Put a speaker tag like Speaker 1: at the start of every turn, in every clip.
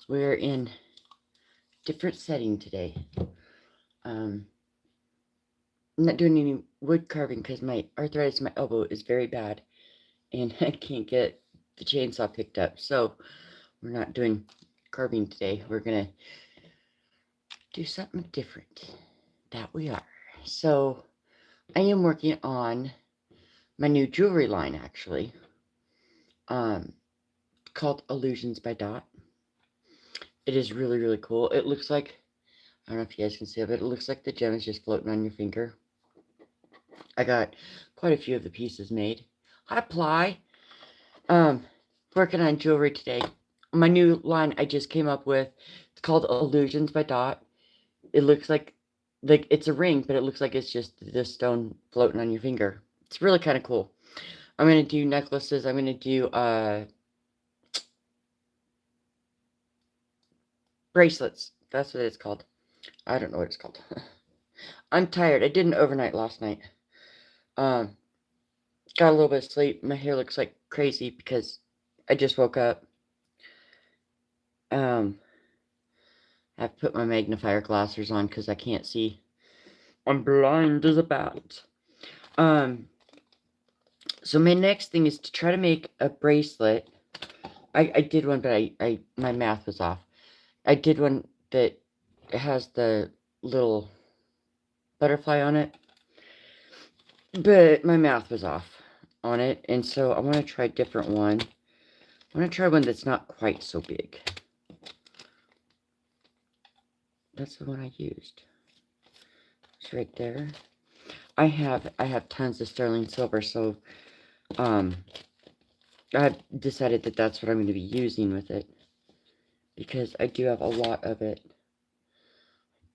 Speaker 1: We're in different setting today. I'm not doing any wood carving because my arthritis in my elbow is very bad and I can't get the chainsaw picked up. So we're not doing carving today. We're gonna do something different. That we are. So I am working on my new jewelry line actually. Um, called Illusions by Dot. It is really, really cool. It looks like, I don't know if you guys can see it, but it looks like the gem is just floating on your finger. I got quite a few of the pieces made. Hi, Ply. Um, Working on jewelry today. My new line I just came up with. It's called Illusions by Dot. It looks like it's a ring, but it looks like it's just this stone floating on your finger. It's really kind of cool. I'm gonna do necklaces. I'm gonna do bracelets. That's what it's called. I don't know what it's called. I'm tired. I did an overnight last night. Um, got a little bit of sleep. My hair looks like crazy because I just woke up. Um, I have put my magnifier glasses on because I can't see. I'm blind as a bat. Um, so my next thing is to try to make a bracelet. I did one, but my math was off. I did one that has the little butterfly on it, but my math was off on it, and so I want to try a different one. I want to try one that's not quite so big. That's the one I used. It's right there. I have tons of sterling silver, so I've decided that that's what I'm going to be using with it because I do have a lot of it.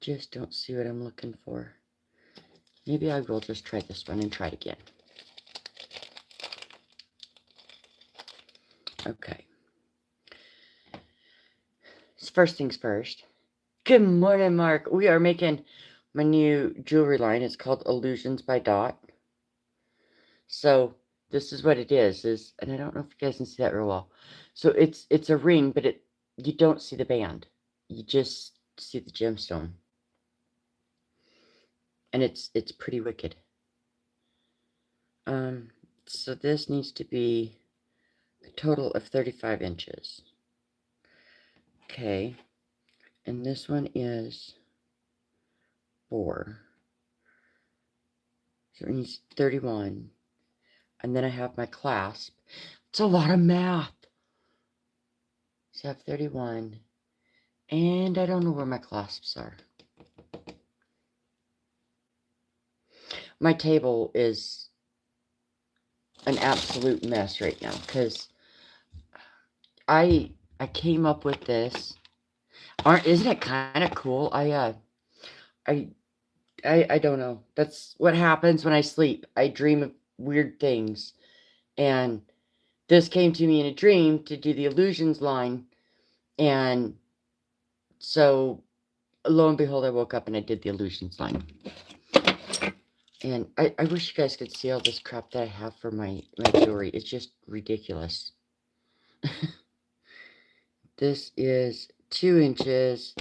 Speaker 1: Just don't see what I'm looking for. Maybe I will just try this one and try it again. Okay. So first things first. Good morning, Mark. We are making my new jewelry line. It's called Illusions by Dot. So this is what it is, and I don't know if you guys can see that real well. So it's a ring, but you don't see the band. You just see the gemstone. And it's pretty wicked. So this needs to be a total of 35 inches. Okay. And this one is 4. So it needs 31. And then I have my clasp. It's a lot of math. So I have 31. And I don't know where my clasps are. My table is an absolute mess right now because I came up with this. Isn't it kind of cool? I I don't know. That's what happens when I sleep. I dream of weird things. And this came to me in a dream to do the illusions line. And so lo and behold, I woke up and I did the illusions line. And I wish you guys could see all this crap that I have for my jewelry. It's just ridiculous. This is 2 inches.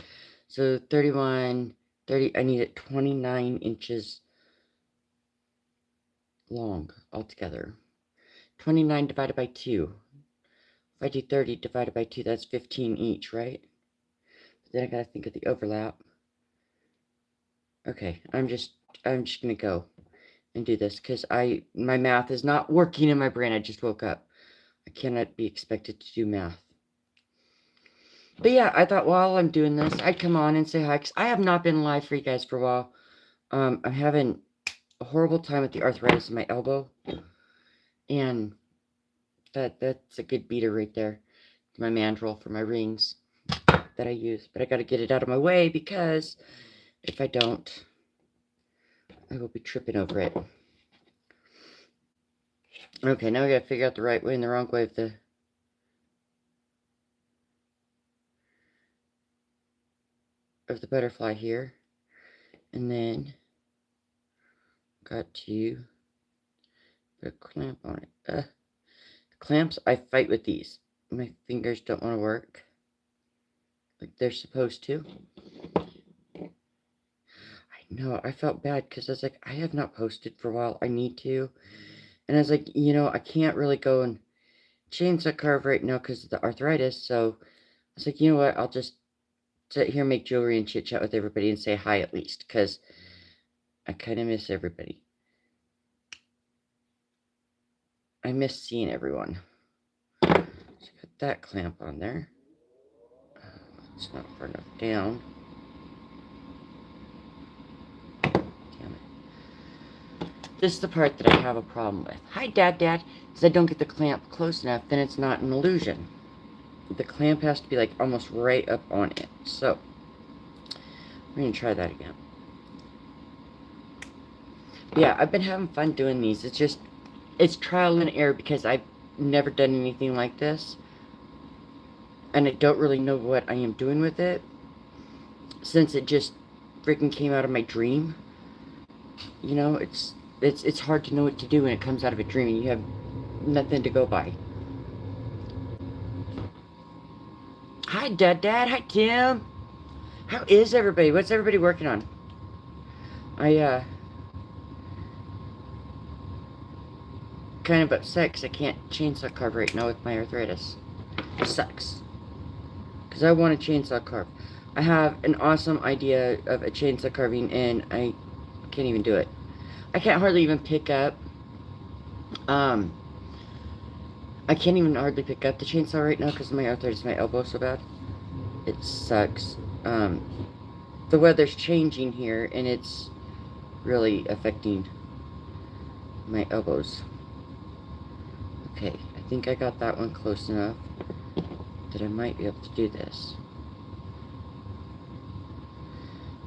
Speaker 1: So 31, 30. I need it 29 inches long altogether. 29 divided by 2. If I do 30 divided by 2, that's 15 each, right? But then I gotta think of the overlap. Okay, I'm just gonna go and do this because my math is not working in my brain. I just woke up. I cannot be expected to do math. But yeah, I thought while I'm doing this, I'd come on and say hi because I have not been live for you guys for a while. I'm having a horrible time with the arthritis in my elbow, and that's a good beater right there. My mandrel for my rings that I use, but I got to get it out of my way because if I don't, I will be tripping over it. Okay, now we got to figure out the right way and the wrong way of the butterfly here, and then got to put a clamp on it. Clamps, I fight with these. My fingers don't want to work. like they're supposed to. I know, I felt bad because I was like, I have not posted for a while. I need to. And I was like, I can't really go and chainsaw carve right now because of the arthritis. So I was like, you know what? I'll just sit here, make jewelry, and chit chat with everybody and say hi at least because I kind of miss everybody. I miss seeing everyone. So got that clamp on there. It's not far enough down. Damn it. This is the part that I have a problem with. Hi, Dad. Because I don't get the clamp close enough, then it's not an illusion. The clamp has to be like almost right up on it. So, we're going to try that again. Yeah, I've been having fun doing these. It's trial and error because I've never done anything like this. And I don't really know what I am doing with it. Since it just freaking came out of my dream. It's hard to know what to do when it comes out of a dream and you have nothing to go by. Hi, Dad. Hi, Tim. How is everybody? What's everybody working on? I, kind of upset because I can't chainsaw carve right now with my arthritis. It sucks. Because I want a chainsaw carve. I have an awesome idea of a chainsaw carving and I can't even do it. I can't hardly even pick up, I can't even hardly pick up the chainsaw right now because of my arthritis, my elbow so bad. It sucks. The weather's changing here and it's really affecting my elbows. Okay, I think I got that one close enough that I might be able to do this.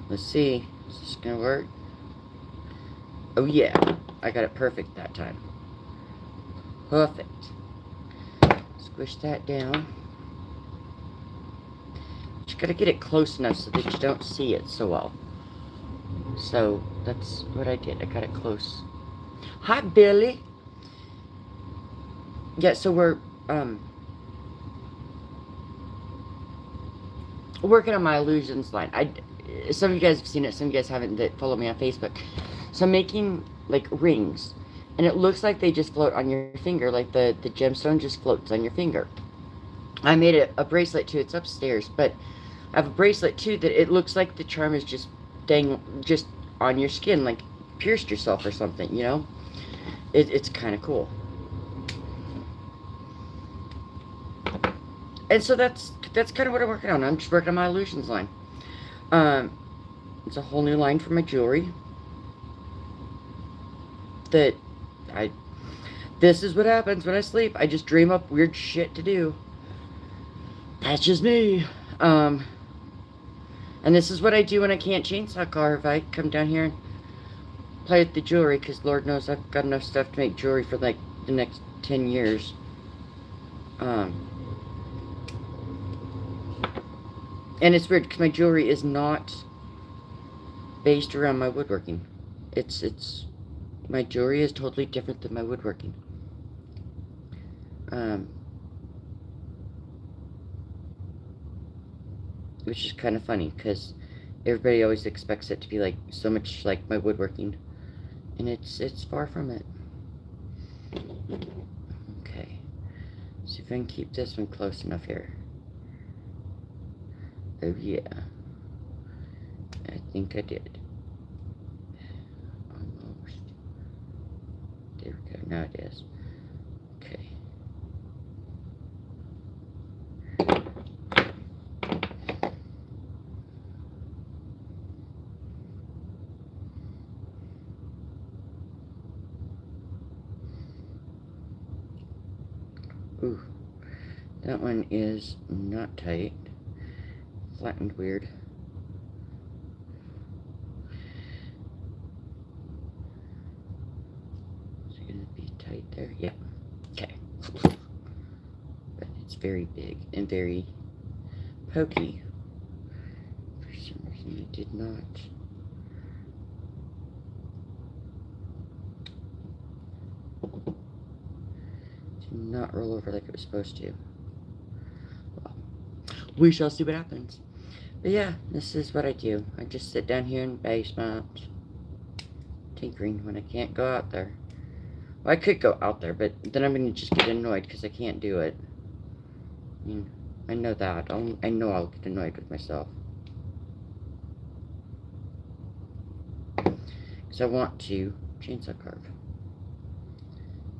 Speaker 1: Let's see. Is this gonna work? Oh yeah, I got it perfect that time. Perfect. Squish that down. Just gotta get it close enough so that you don't see it so well. So that's what I did. I got it close. Hi, Billy. Yeah, so we're working on my illusions line. Some of you guys have seen it, some of you guys haven't that follow me on Facebook. So I'm making like rings, and it looks like they just float on your finger, like the gemstone just floats on your finger. I made a bracelet too. It's upstairs, but I have a bracelet too that it looks like the charm is just just on your skin, like pierced yourself or something. It's kind of cool. And so that's kind of what I'm working on. I'm just working on my illusions line. It's a whole new line for my jewelry. This is what happens when I sleep. I just dream up weird shit to do. That's just me. And this is what I do when I can't chainsaw carve. I come down here and play with the jewelry, because Lord knows I've got enough stuff to make jewelry for like the next 10 years. And it's weird because my jewelry is not based around my woodworking. My jewelry is totally different than my woodworking. Which is kind of funny because everybody always expects it to be like so much like my woodworking, and it's far from it. Okay, see if I can keep this one close enough here. Oh yeah, I think I did. Almost. There we go. Now it is. Okay. Ooh, that one is not tight. Flattened weird. Is it gonna be tight there? Yeah. Okay. But it's very big and very pokey. For some reason I did not. Did not roll over like it was supposed to. Well, we shall see what happens. But yeah, this is what I do. I just sit down here in the basement, tinkering when I can't go out there. Well, I could go out there, but then I'm going to just get annoyed because I can't do it. I mean, I know that. I know I'll get annoyed with myself. Because I want to chainsaw carve.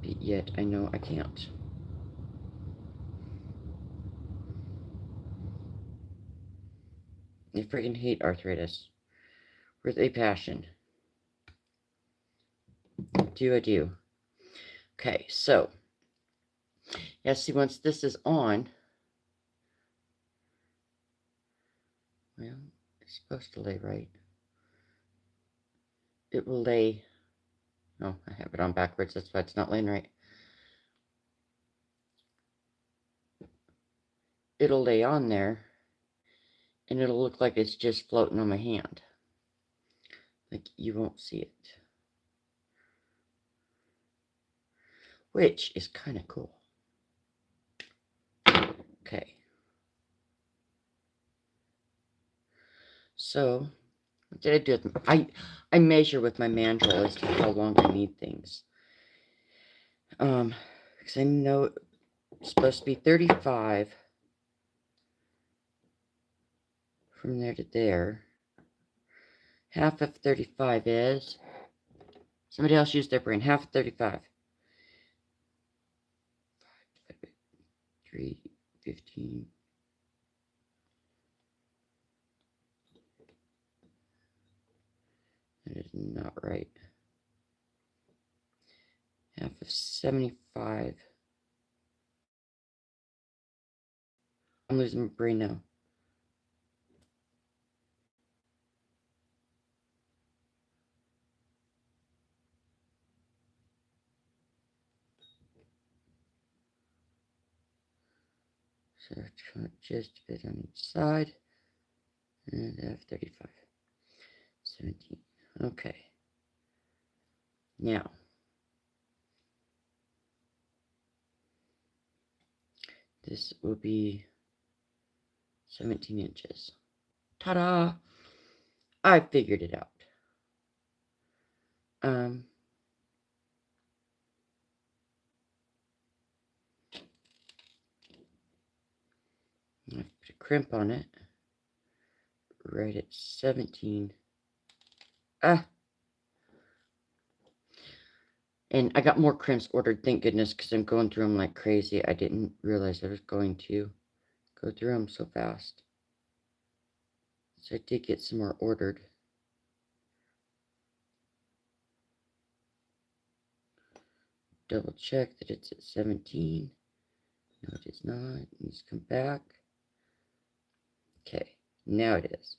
Speaker 1: But yet, I know I can't. I freaking hate arthritis. With a passion. Do I do? Okay, so. Yeah, see, once this is on. Well, it's supposed to lay right. It will lay. Oh, I have it on backwards. That's why it's not laying right. It'll lay on there. And it'll look like it's just floating on my hand. Like, you won't see it. Which is kind of cool. Okay. So, what did I do with I measure with my mandrel as to how long I need things. Because I know it's supposed to be 35 from there to there. Half of 35 is, somebody else use their brain, half of 35. 3, 15. That is not right. Half of 75. I'm losing my brain now. So just a bit on each side. And I have 35. 17. Okay. Now. This will be 17 inches. Ta-da! I figured it out. I put a crimp on it. Right at 17. And I got more crimps ordered, thank goodness, because I'm going through them like crazy. I didn't realize I was going to go through them so fast. So I did get some more ordered. Double check that it's at 17. No, it is not. It needs to come back. Okay, now it is.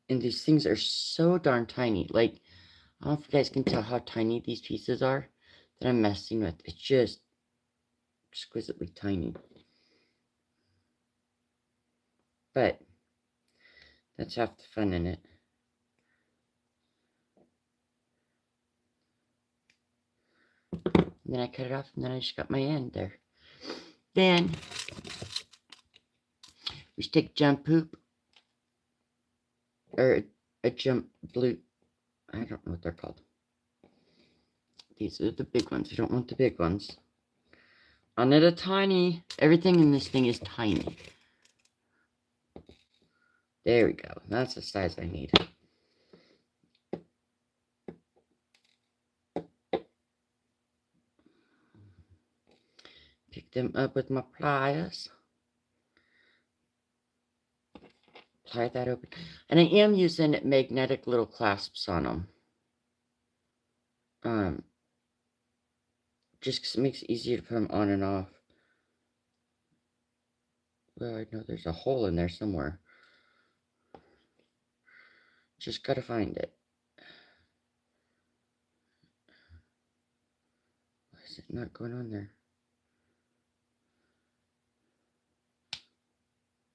Speaker 1: And these things are so darn tiny. Like, I don't know if you guys can tell how tiny these pieces are that I'm messing with. It's just exquisitely tiny. But that's half the fun in it. And then I cut it off, and then I just got my end there. Then we just take jump poop, or a jump blue. I don't know what they're called. These are the big ones. We don't want the big ones. On it a tiny. Everything in this thing is tiny. There we go. That's the size I need. Pick them up with my pliers. Ply that open. And I am using magnetic little clasps on them. Just because it makes it easier to put them on and off. Well, I know there's a hole in there somewhere. Just gotta find it. Why is it not going on there?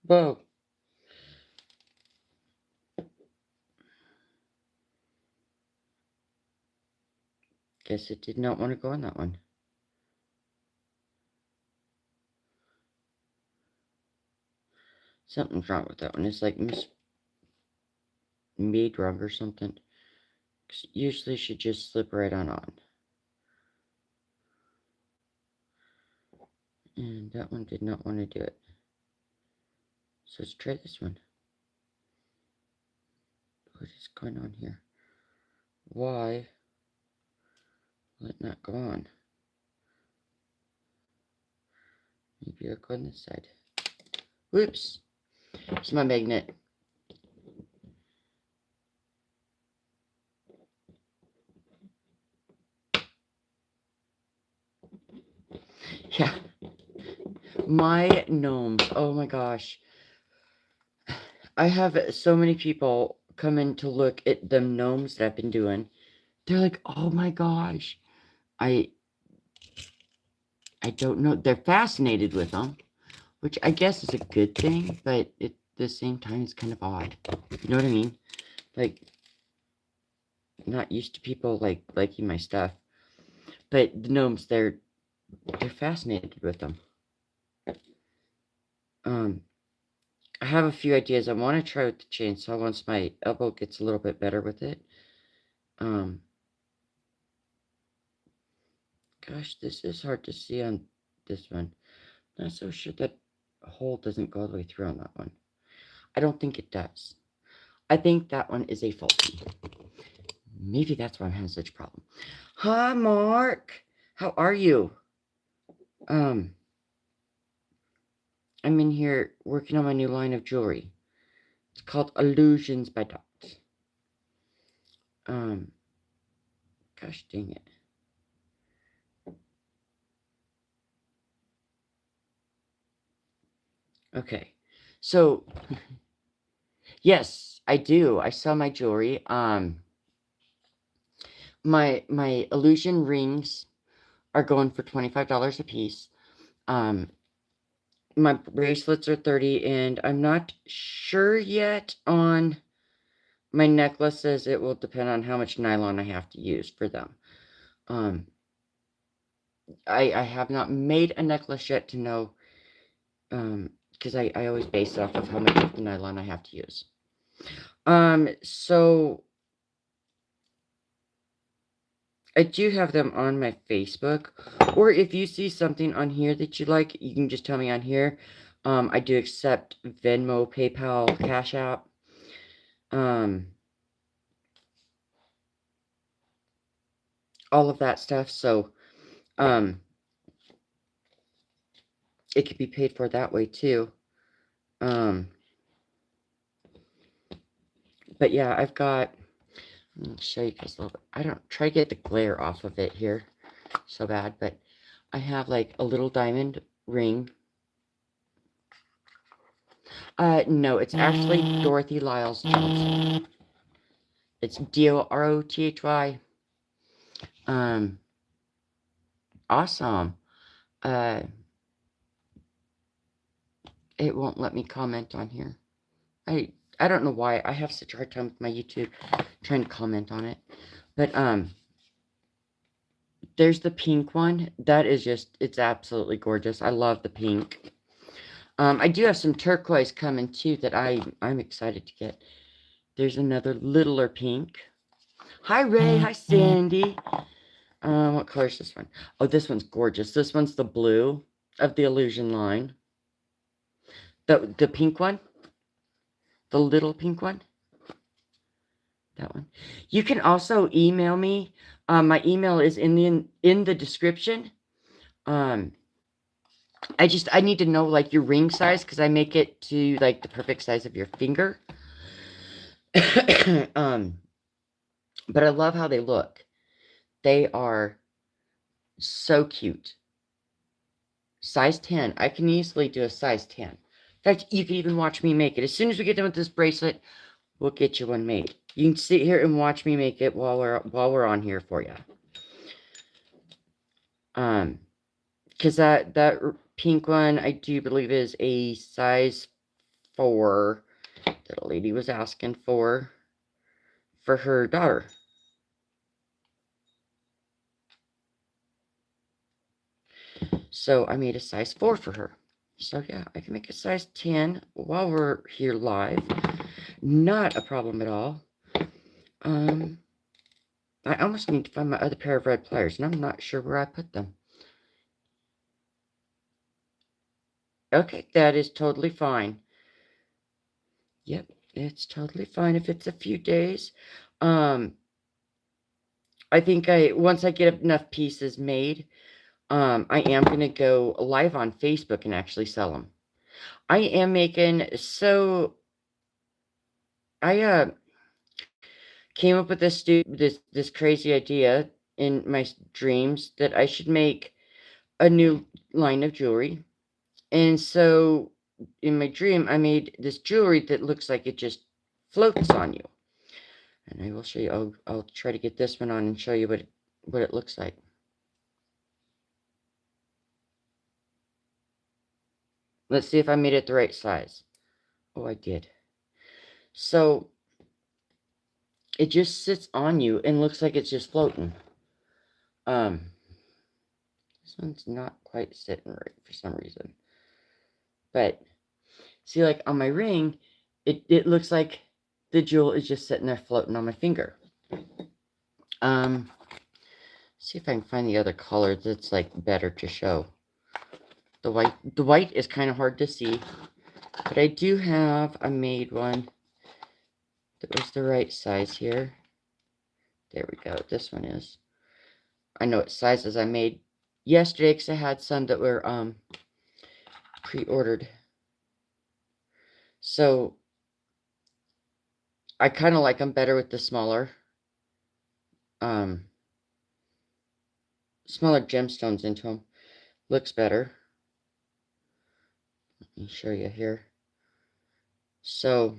Speaker 1: Whoa. Guess it did not want to go on that one. Something's wrong with that one. It's like made wrong or something. Usually should just slip right on. And that one did not want to do it. So let's try this one. What is going on here? Why will it not go on? Maybe I'll go on this side. Whoops. It's my magnet. Yeah. My gnomes. Oh my gosh. I have so many people come in to look at the gnomes that I've been doing. They're like, oh my gosh. I don't know. They're fascinated with them, which I guess is a good thing, but at the same time, it's kind of odd. You know what I mean? Like, not used to people liking my stuff, but the gnomes, they're fascinated with them. I have a few ideas. I want to try with the chainsaw once my elbow gets a little bit better with it. Gosh, this is hard to see on this one. Not so sure that hole doesn't go all the way through on that one. I don't think it does. I think that one is a faulty. Maybe that's why I'm having such a problem. Hi, Mark. How are you? I'm in here working on my new line of jewelry. It's called Illusions by Dots. Gosh dang it. Okay. So, yes, I do. I sell my jewelry. My illusion rings are going for $25 a piece. My bracelets are $30, and I'm not sure yet on my necklaces. It will depend on how much nylon I have to use for them. I have not made a necklace yet to know, because I always base it off of how much of the nylon I have to use. So I do have them on my Facebook, or if you see something on here that you like, you can just tell me on here. I do accept Venmo, PayPal, Cash App. All of that stuff, so it could be paid for that way too. But yeah, I've got, let me show you guys a little bit. I don't try to get the glare off of it here so bad, but I have like a little diamond ring. No, it's actually Dorothy Lyles Johnson. It's Dorothy. Awesome. It won't let me comment on here. I don't know why. I have such a hard time with my YouTube trying to comment on it. But there's the pink one. That is just, it's absolutely gorgeous. I love the pink. I do have some turquoise coming too that I'm excited to get. There's another littler pink. Hi Ray, hi Sandy. What color is this one? Oh, this one's gorgeous. This one's the blue of the Illusion line. The pink one. The little pink one. That one. You can also email me. My email is in the description. I need to know like your ring size, because I make it to like the perfect size of your finger. But I love how they look. They are so cute. Size 10. I can easily do a size 10. In fact, you can even watch me make it. As soon as we get done with this bracelet, we'll get you one made. You can sit here and watch me make it while we're on here for you. Because that pink one, I do believe is a size 4 that a lady was asking for her daughter. So I made a size 4 for her. So yeah, I can make a size 10 while we're here live. Not a problem at all. I almost need to find my other pair of red pliers, and I'm not sure where I put them. Okay, that is totally fine. Yep, it's totally fine if it's a few days. I think once I get enough pieces made, I am going to go live on Facebook and actually sell them. I am making, so I came up with this crazy idea in my dreams that I should make a new line of jewelry. And so in my dream, I made this jewelry that looks like it just floats on you. And I will show you. I'll try to get this one on and show you what it looks like. Let's see if I made it the right size. Oh, I did. So it just sits on you and looks like it's just floating. This one's not quite sitting right for some reason. But see, like on my ring, it looks like the jewel is just sitting there floating on my finger. See if I can find the other color that's like better to show. The white is kind of hard to see, but I do have a made one that was the right size here. There we go. This one is. I know what sizes I made yesterday because I had some that were pre-ordered. So I kind of like them better with the smaller gemstones into them. Looks better. Let me show you here. So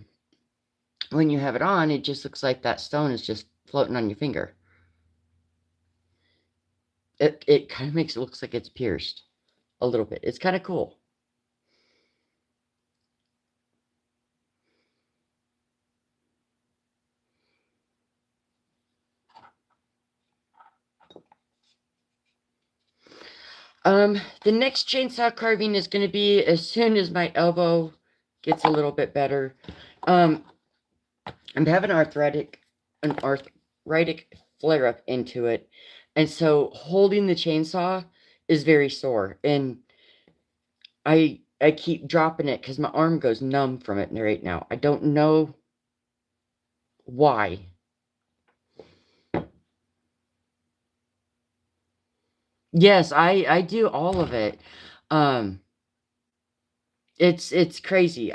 Speaker 1: when you have it on, it just looks like that stone is just floating on your finger. It kind of makes it look like it's pierced a little bit. It's kind of cool. The next chainsaw carving is going to be as soon as my elbow gets a little bit better. I'm having an arthritic flare up into it, and so holding the chainsaw is very sore, and I keep dropping it because my arm goes numb from it right now. I don't know why. Yes, I do all of it. It's crazy.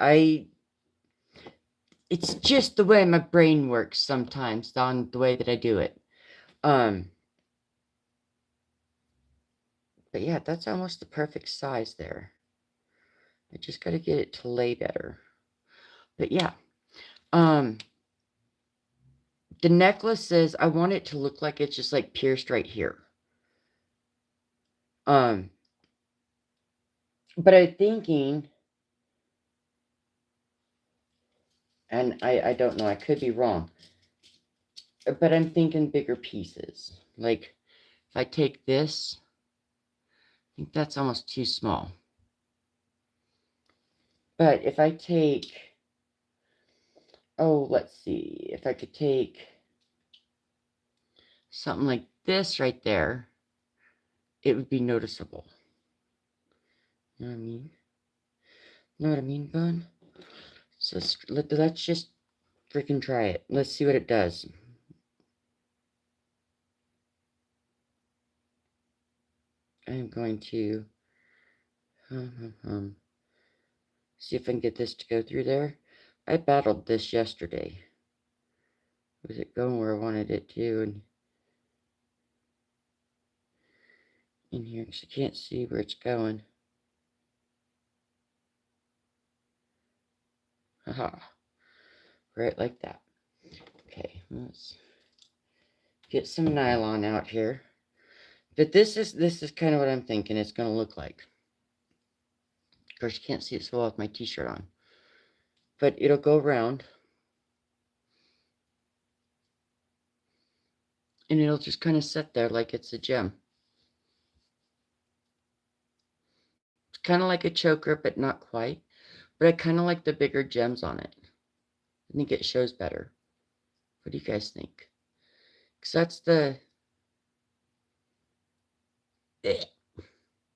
Speaker 1: It's just the way my brain works sometimes on the way that I do it. But yeah, that's almost the perfect size there. I just got to get it to lay better. But yeah, the necklace says I want it to look like it's just like pierced right here. But I'm thinking, and I don't know, I could be wrong, but I'm thinking bigger pieces. Like if I take this, I think that's almost too small. But if I take, oh, let's see, if I could take something like this right there, it would be noticeable. You know what I mean? Know what I mean, Bun? So let's just freaking try it. Let's see what it does. I'm going to see if I can get this to go through there. I battled this yesterday. Was it going where I wanted it to? And in here, because I can't see where it's going. Haha. Right like that. Okay, let's get some nylon out here. But this is kind of what I'm thinking it's going to look like. Of course, you can't see it so well with my t-shirt on. But it'll go around. And it'll just kind of sit there like it's a gem. kind of like a choker, but not quite. But I kind of like the bigger gems on it. I think it shows better. What do you guys think? Because that's the...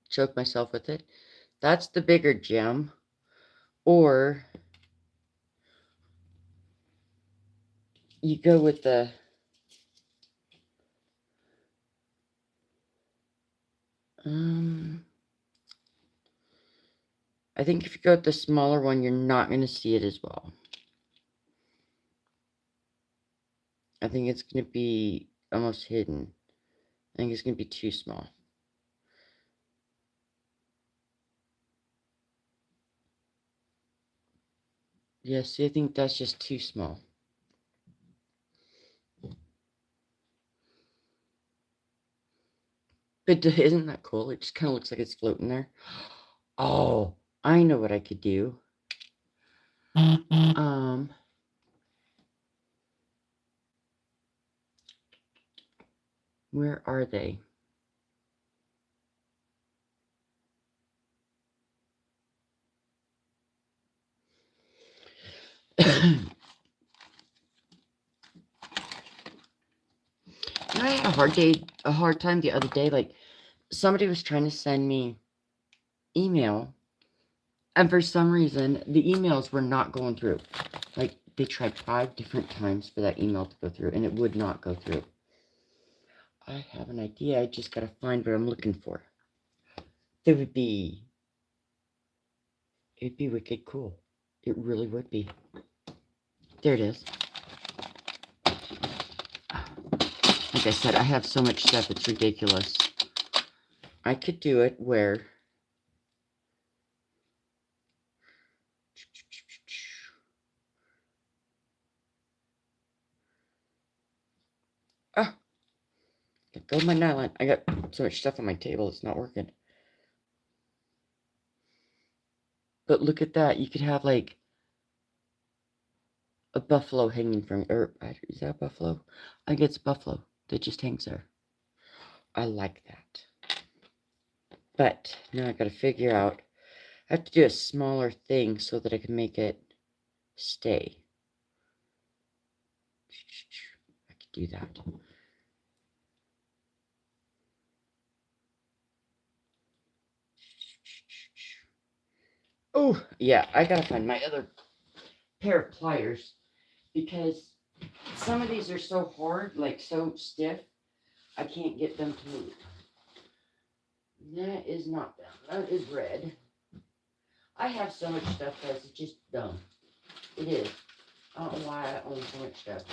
Speaker 1: choke myself with it. That's the bigger gem. Or you go with the... I think if you go with the smaller one, you're not going to see it as well. I think it's going to be almost hidden. I think it's going to be too small. Yeah, see, I think that's just too small. But isn't that cool? It just kind of looks like it's floating there. Oh, I know what I could do. Where are they? I had a hard time the other day. Like, somebody was trying to send me email, and for some reason, the emails were not going through. Like, they tried 5 different times for that email to go through, and it would not go through. I have an idea. I just gotta find what I'm looking for. It'd be wicked cool. It really would be. There it is. Like I said, I have so much stuff, it's ridiculous. I could do it where... Oh! Let go of my nylon. I got so much stuff on my table, it's not working. But look at that. You could have, like, a buffalo hanging from... Or, is that a buffalo? I think it's a buffalo that just hangs there. I like that. But, now I gotta figure out... I have to do a smaller thing so that I can make it stay. I could do that. Oh, yeah, I gotta find my other pair of pliers, because some of these are so hard, like so stiff, I can't get them to move. That is not them. That is red. I have so much stuff, guys, it's just dumb. It is. I don't know why I own so much stuff.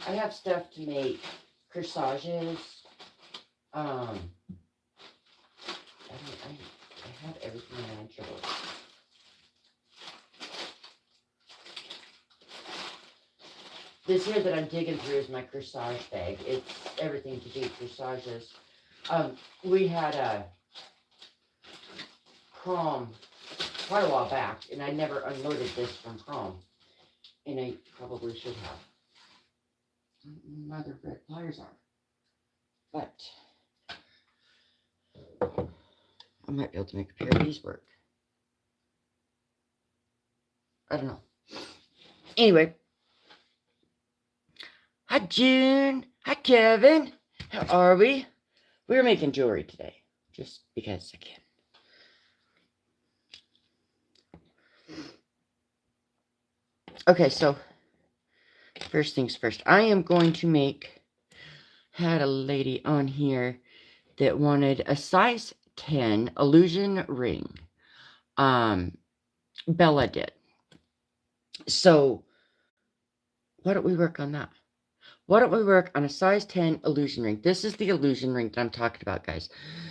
Speaker 1: I have stuff to make corsages. I have everything imaginable. This here that I'm digging through is my corsage bag. It's everything to do corsages. We had a prom quite a while back, and I never unloaded this from prom. And I probably should have. Mother red pliers are. But I might be able to make a pair of these work. I don't know. Anyway. Hi, June. Hi, Kevin. How are we? We're making jewelry today. Just because I can. Okay, so first things first. I am going to make... Had a lady on here that wanted a size 10 illusion ring. Bella did. So, why don't we work on that? Why don't we work on a size 10 illusion ring? This is the illusion ring that I'm talking about, guys.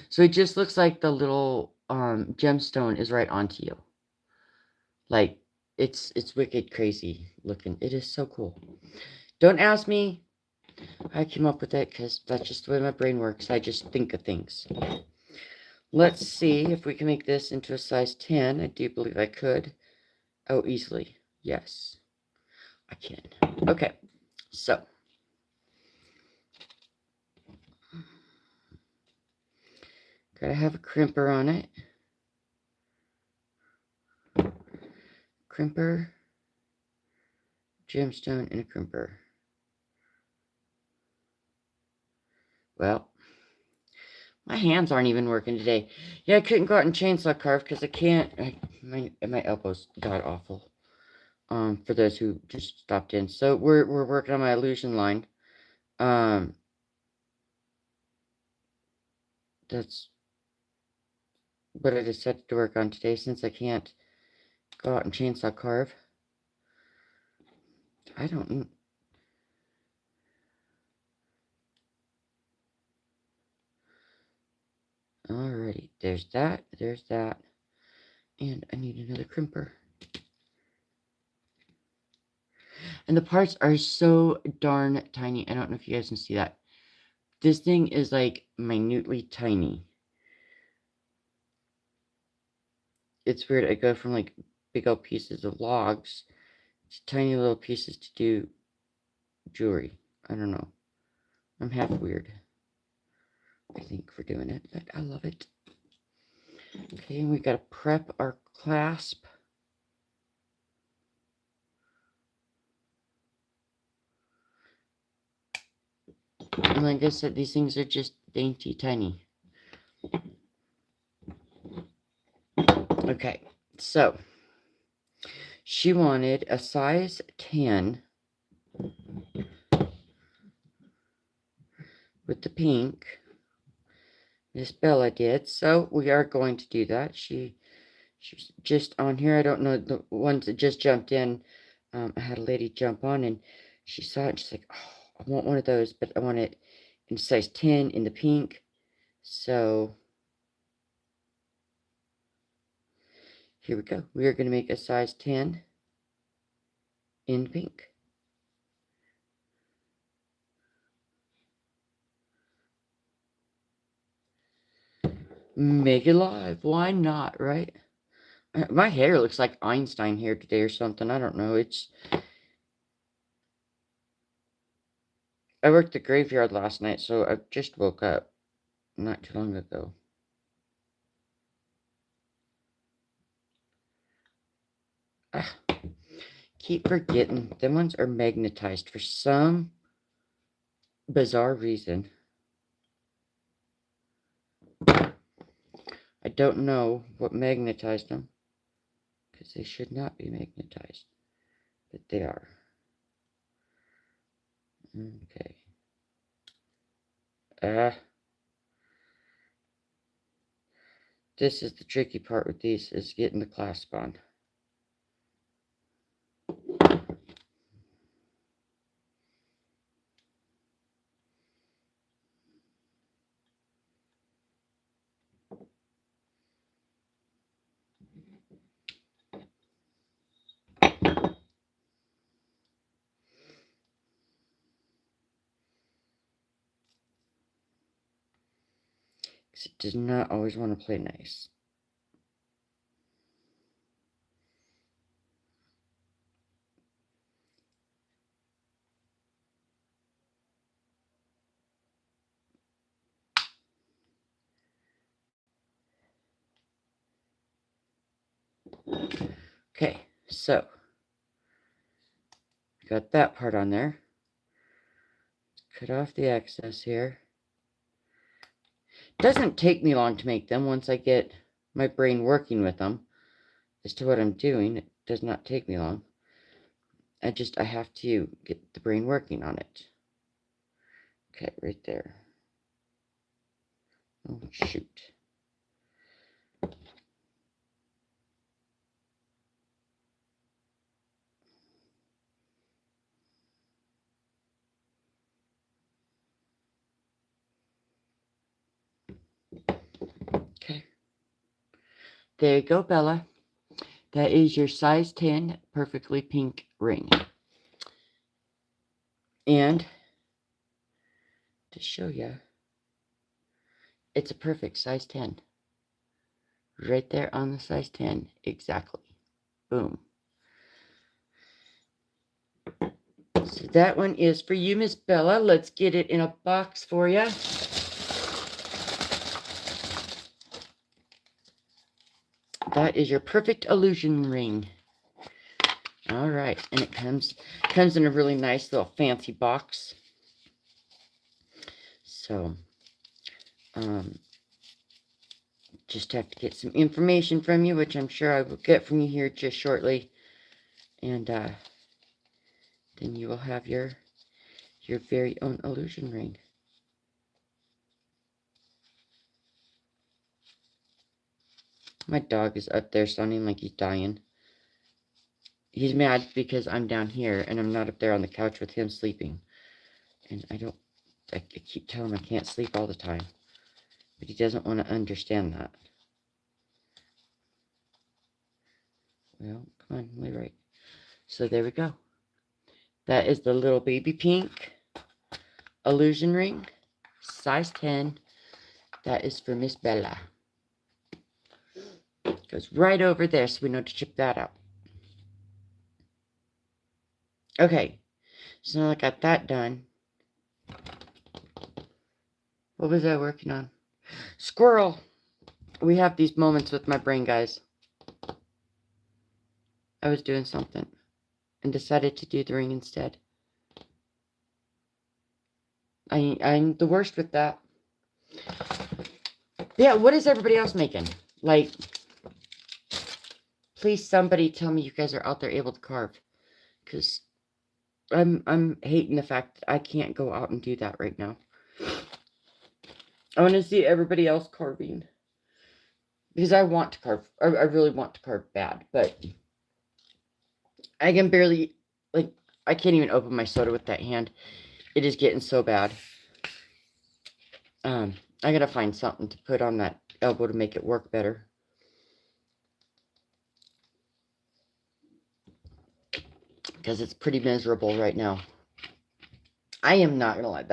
Speaker 1: So it just looks like the little gemstone is right onto you. Like, it's wicked crazy looking. It is so cool. Don't ask me how I came up with it, because that's just the way my brain works. I just think of things. Let's see if we can make this into a size 10. I do believe I could. Oh, easily. Yes, I can. Okay, so Gotta have a crimper on it. Crimper, gemstone, and a crimper. Well, my hands aren't even working today. Yeah, I couldn't go out and chainsaw carve because I can't. My elbows got awful. For those who just stopped in, so we're working on my illusion line. That's what I decided to work on today since I can't go out and chainsaw carve. I don't. Alrighty, there's that, and I need another crimper. And the parts are so darn tiny. I don't know if you guys can see that. This thing is like minutely tiny. It's weird. I go from like big old pieces of logs to tiny little pieces to do jewelry. I don't know. I'm half weird, I think, for doing it, but I love it. Okay, and we got to prep our clasp. And like I said, these things are just dainty tiny. Okay, so she wanted a size 10 with the pink. Miss Bella did, so we are going to do that. She's just on here. I don't know the ones that just jumped in. I had a lady jump on and she saw it and she's like, oh, I want one of those, but I want it in size 10 in the pink. So here we go. We are going to make a size 10 in pink. Make it live. Why not, right? My hair looks like Einstein hair today or something. I don't know. I worked the graveyard last night, so I just woke up not too long ago. Keep forgetting. Them ones are magnetized for some bizarre reason. I don't know what magnetized them, because they should not be magnetized, but they are. Okay. This is the tricky part with these, is getting the clasp on. Because it does not always want to play nice. Okay, so got that part on there. Cut off the excess here. Doesn't take me long to make them once I get my brain working with them as to what I'm doing. It does not take me long. I have to get the brain working on it. Okay, right there. Oh, shoot. Okay. There you go, Bella. That is your size 10 perfectly pink ring. And to show you, it's a perfect size 10. Right there on the size 10, exactly. Boom. So that one is for you, Miss Bella. Let's get it in a box for you. that is your perfect illusion ring. All right, and it comes in a really nice little fancy box. So, just have to get some information from you, which I'm sure I will get from you here just shortly. And then you will have your very own illusion ring. My dog is up there sounding like he's dying. He's mad because I'm down here and I'm not up there on the couch with him sleeping. And I keep telling him I can't sleep all the time. But he doesn't want to understand that. Well, come on, lay right. So there we go. That is the little baby pink illusion ring, size 10. That is for Miss Bella. Goes right over there, so we know to chip that out. Okay, so now I got that done. What was I working on? Squirrel. We have these moments with my brain, guys. I was doing something and decided to do the ring instead. I'm the worst with that. Yeah, what is everybody else making? Like, please somebody tell me you guys are out there able to carve. Because I'm hating the fact that I can't go out and do that right now. I want to see everybody else carving. Because I want to carve. I really want to carve bad. But I can barely, like, I can't even open my soda with that hand. It is getting so bad. I gotta find something to put on that elbow to make it work better. Because it's pretty miserable right now. I am not gonna lie.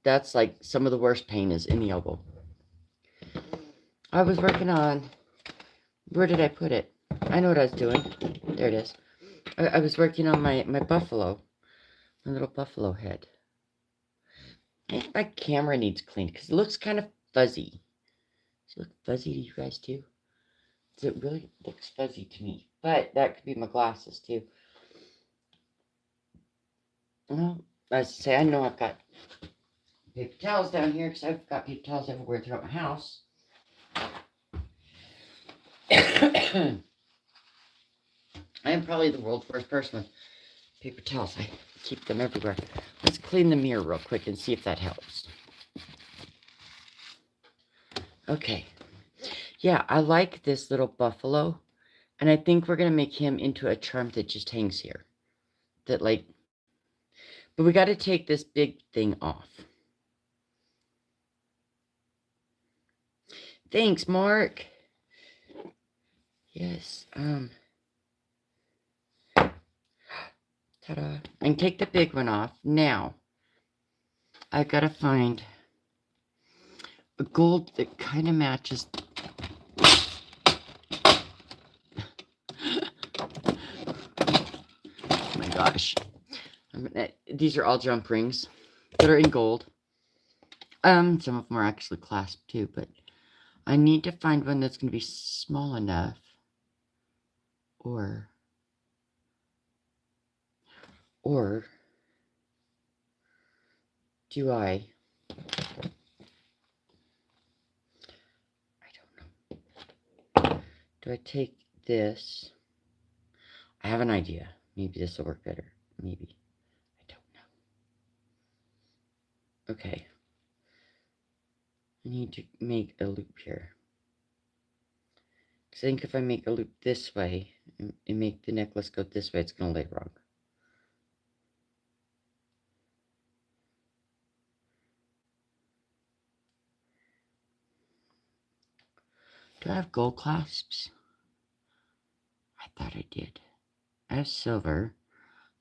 Speaker 1: That's like some of the worst pain is in the elbow. I was working on, where did I put it? I know what I was doing. There it is. I was working on my buffalo. My little buffalo head. My camera needs cleaned because it looks kind of fuzzy. Does it look fuzzy to you guys too? It really looks fuzzy to me. But that could be my glasses too. Well, as I say, I know I've got paper towels down here because I've got paper towels everywhere throughout my house. I am probably the world's worst person with paper towels. I keep them everywhere. Let's clean the mirror real quick and see if that helps. Okay. Yeah, I like this little buffalo. And I think we're going to make him into a charm that just hangs here. That like... But we got to take this big thing off. Thanks, Mark. Yes. Ta-da. I can take the big one off. Now, I've got to find a gold that kind of matches. Oh my gosh. These are all jump rings that are in gold. Some of them are actually clasped too, but I need to find one that's going to be small enough. Or do I don't know. Do I take this? I have an idea. Maybe this will work better. Maybe. I don't know. Okay. I need to make a loop here. Because I think if I make a loop this way and make the necklace go this way, it's going to lay wrong. Do I have gold clasps? I thought I did. I have silver.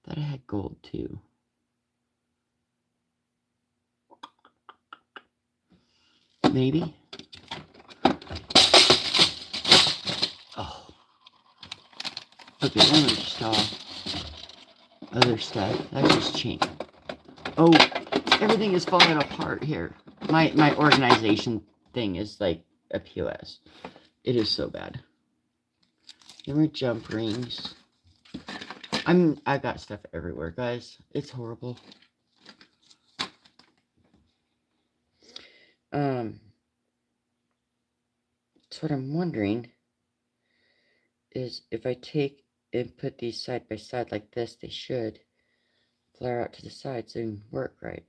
Speaker 1: I thought I had gold too. Maybe? Oh. Okay, then we just saw other stuff. That's just chain. Oh, everything is falling apart here. My organization thing is like a POS. It is so bad. Here are my jump rings. I got stuff everywhere, guys. It's horrible. So what I'm wondering is if I take and put these side by side like this, they should flare out to the sides and work right.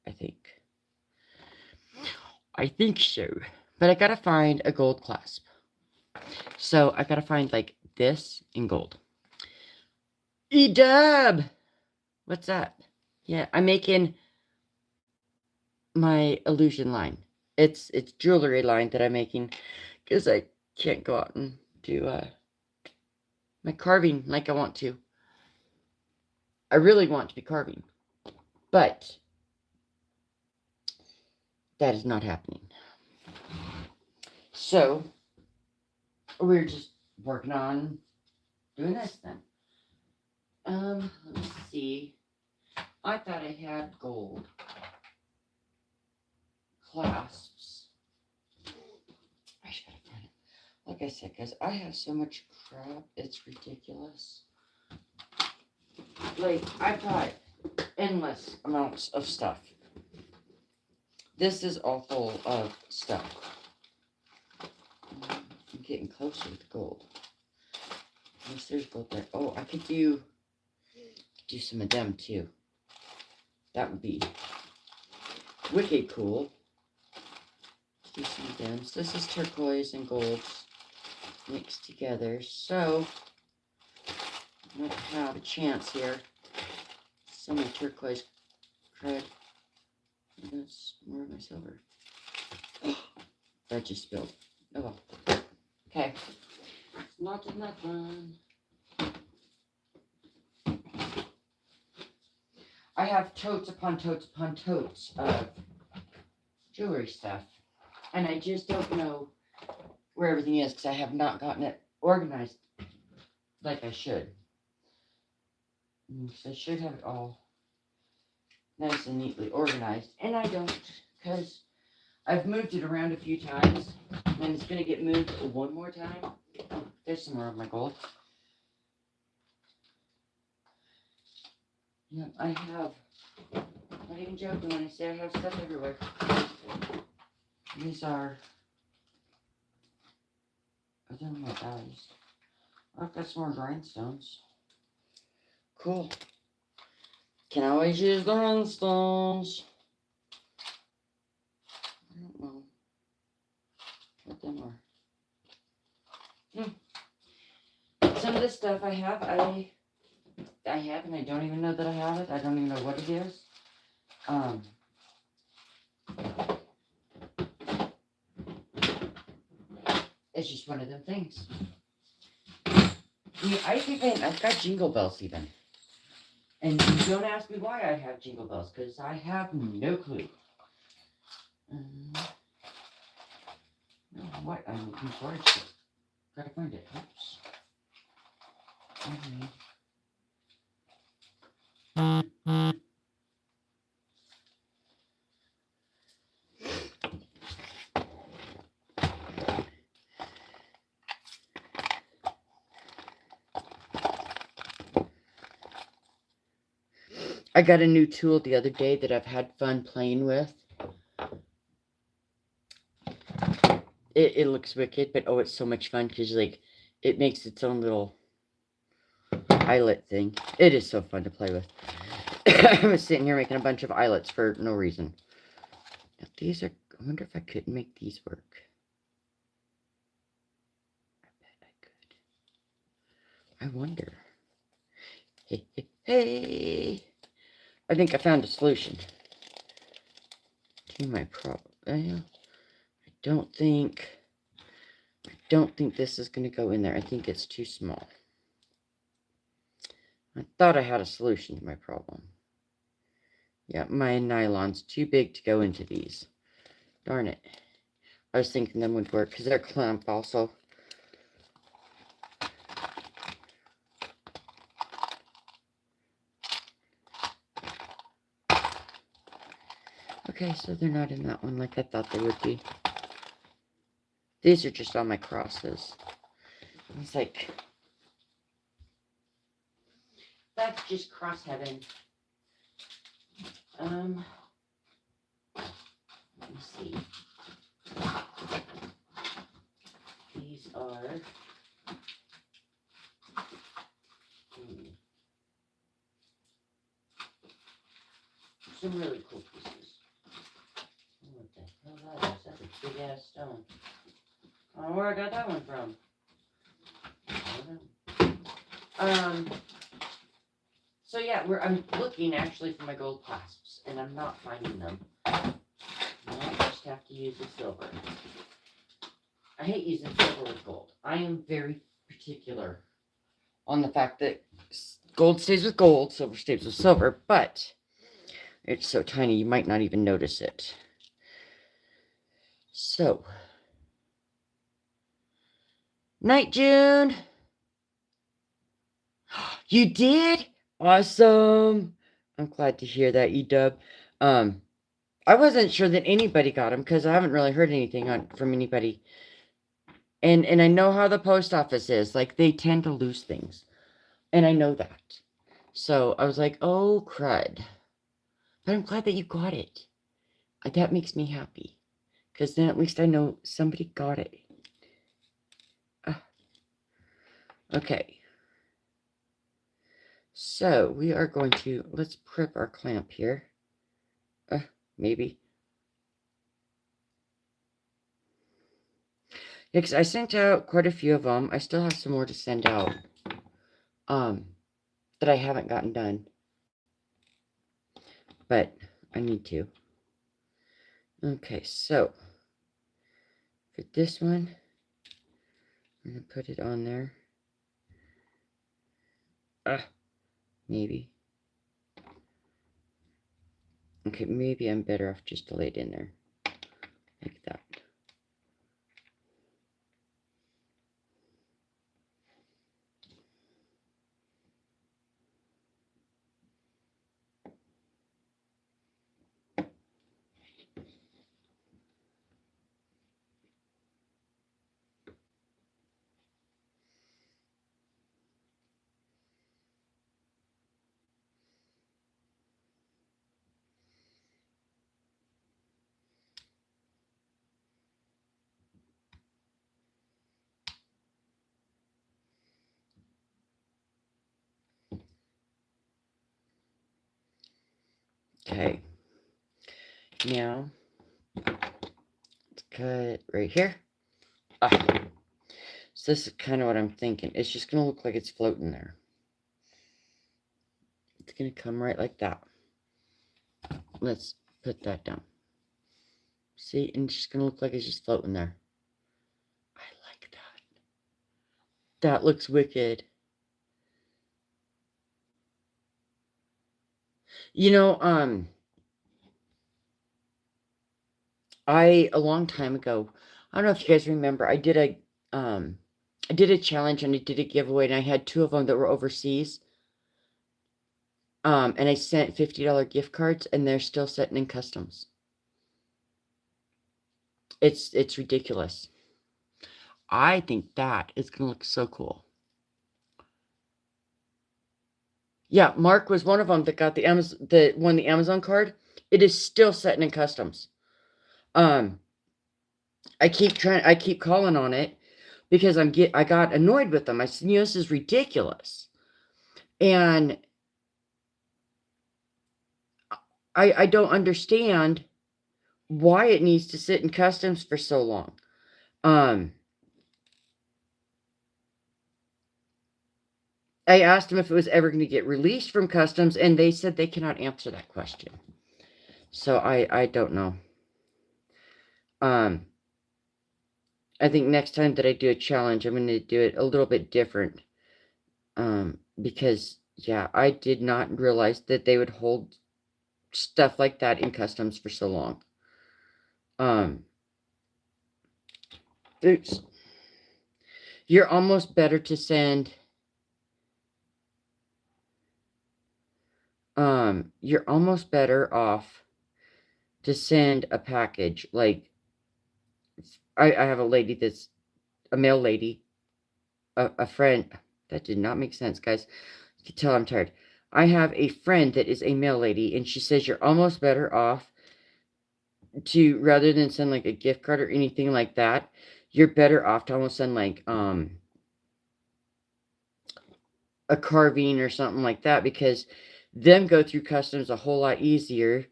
Speaker 1: I think so. But I gotta find a gold clasp. So I gotta find like this in gold. E-dub! What's up? Yeah, I'm making my illusion line. It's jewelry line that I'm making because I can't go out and do my carving like I want to. I really want to be carving, but that is not happening. So we're just working on doing this then. Let me see. I thought I had gold clasps. I should have find it. Like I said, guys, I have so much crap. It's ridiculous. Like, I've got endless amounts of stuff. This is all full of stuff. I'm getting closer with gold. Yes, there's gold there. Oh, I could do some of them too. That would be wicked cool. Do some of them. So this is turquoise and gold mixed together. So I might have a chance here. Some of my turquoise crud. That's more of my silver. That just spilled. Oh well. Okay. It's not enough fun. I have totes upon totes upon totes of jewelry stuff. And I just don't know where everything is because I have not gotten it organized like I should. So I should have it all nice and neatly organized. And I don't because I've moved it around a few times. And it's going to get moved one more time. Oh, there's some more of my gold. Yeah, I have. Not even joking when I say I have stuff everywhere. These are. I don't know what that is. I've got some more grindstones. Cool. Can always use the grindstones. I don't know what them are. Some of this stuff I have, I have, and I don't even know that I have it. I don't even know what it is. It's just one of them things. I've got jingle bells even. And don't ask me why I have jingle bells, because I have no clue. What I'm looking for is gotta find it. Oops. Okay. I got a new tool the other day that I've had fun playing with. It looks wicked, but oh, it's so much fun because like it makes its own little eyelet thing. It is so fun to play with. I was sitting here making a bunch of eyelets for no reason. Now these are. I wonder if I could make these work. I bet I could. I wonder. Hey, hey, hey! I think I found a solution to my problem. I don't think this is going to go in there. I think it's too small. I thought I had a solution to my problem. Yeah, my nylon's too big to go into these. Darn it. I was thinking them would work because they're clamp also. Okay, so they're not in that one like I thought they would be. These are just on my crosses. It's like, that's just cross heaven. Let me see. These are some really cool pieces. What the hell that is? That's a big ass stone. I don't know where I got that one from. I don't know. So yeah, I'm looking actually for my gold clasps, and I'm not finding them. I just have to use the silver. I hate using silver with gold. I am very particular on the fact that gold stays with gold, silver stays with silver, but it's so tiny you might not even notice it. So, night, June. You did? Awesome. I'm glad to hear that, Edub. I wasn't sure that anybody got them because I haven't really heard anything from anybody. And I know how the post office is. Like, they tend to lose things. And I know that. So I was like, oh, crud. But I'm glad that you got it. That makes me happy. Because then at least I know somebody got it. Okay. So we are going to, let's prep our clamp here. Maybe. Yeah, because I sent out quite a few of them. I still have some more to send out. That I haven't gotten done. But I need to. Okay, so for this one, I'm going to put it on there. Maybe. Okay, maybe I'm better off just to lay it in there. Like that. Okay. Now, let's cut right here. So this is kind of what I'm thinking. It's just going to look like it's floating there. It's going to come right like that. Let's put that down. See? And it's just going to look like it's just floating there. I like that. That looks wicked. You know, a long time ago, I don't know if you guys remember, I did a challenge and I did a giveaway and I had 2 of them that were overseas. And I sent $50 gift cards and they're still sitting in customs. It's ridiculous. I think that is going to look so cool. Yeah, Mark was one of them that got won the Amazon card. It is still sitting in customs. I keep calling on it because I got annoyed with them. I said, this is ridiculous. And I don't understand why it needs to sit in customs for so long. I asked them if it was ever going to get released from customs, and they said they cannot answer that question. So I don't know. I think next time that I do a challenge, I'm going to do it a little bit different. Because, yeah, I did not realize that they would hold stuff like that in customs for so long. Oops. You're almost better to send... you're almost better off to send a package. Like, I have a lady that's a male lady a friend. That did not make sense, guys. You can tell I'm tired. I have a friend that is a mail lady, and she says you're almost better off to, rather than send like a gift card or anything like that, you're better off to almost send like a carving or something like that, because them go through customs a whole lot easier,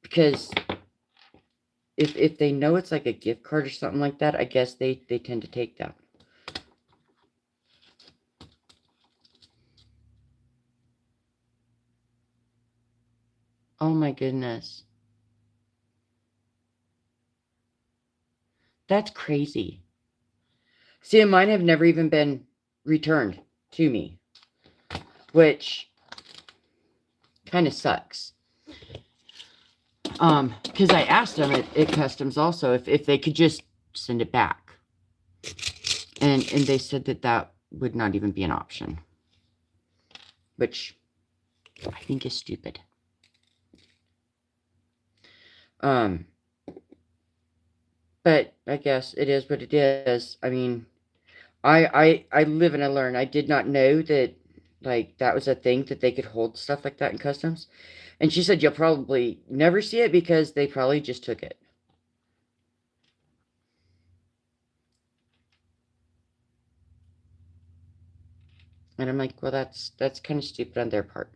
Speaker 1: because if they know it's like a gift card or something like that, I guess they tend to take that. Oh my goodness. That's crazy. See, mine have never even been returned to me, which kind of sucks. Because I asked them at customs also if they could just send it back, and they said that would not even be an option, which I think is stupid. But I guess it is what it is. I mean, I live and I learn. I did not know that, like, that was a thing, that they could hold stuff like that in customs. And she said you'll probably never see it because they probably just took it. And I'm like, well, that's kind of stupid on their part.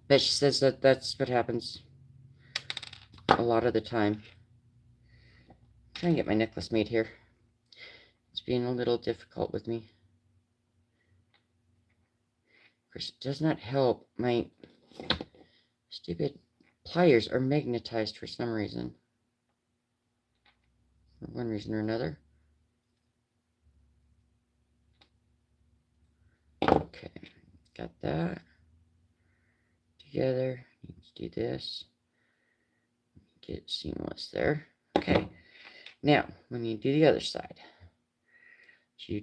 Speaker 1: But she says that that's what happens a lot of the time. I'm trying to get my necklace made here. It's being a little difficult with me. Of course, it does not help. My stupid pliers are magnetized for some reason. For one reason or another. Okay, got that together. Let's do this. Get it seamless there. Okay, now we need to do the other side. I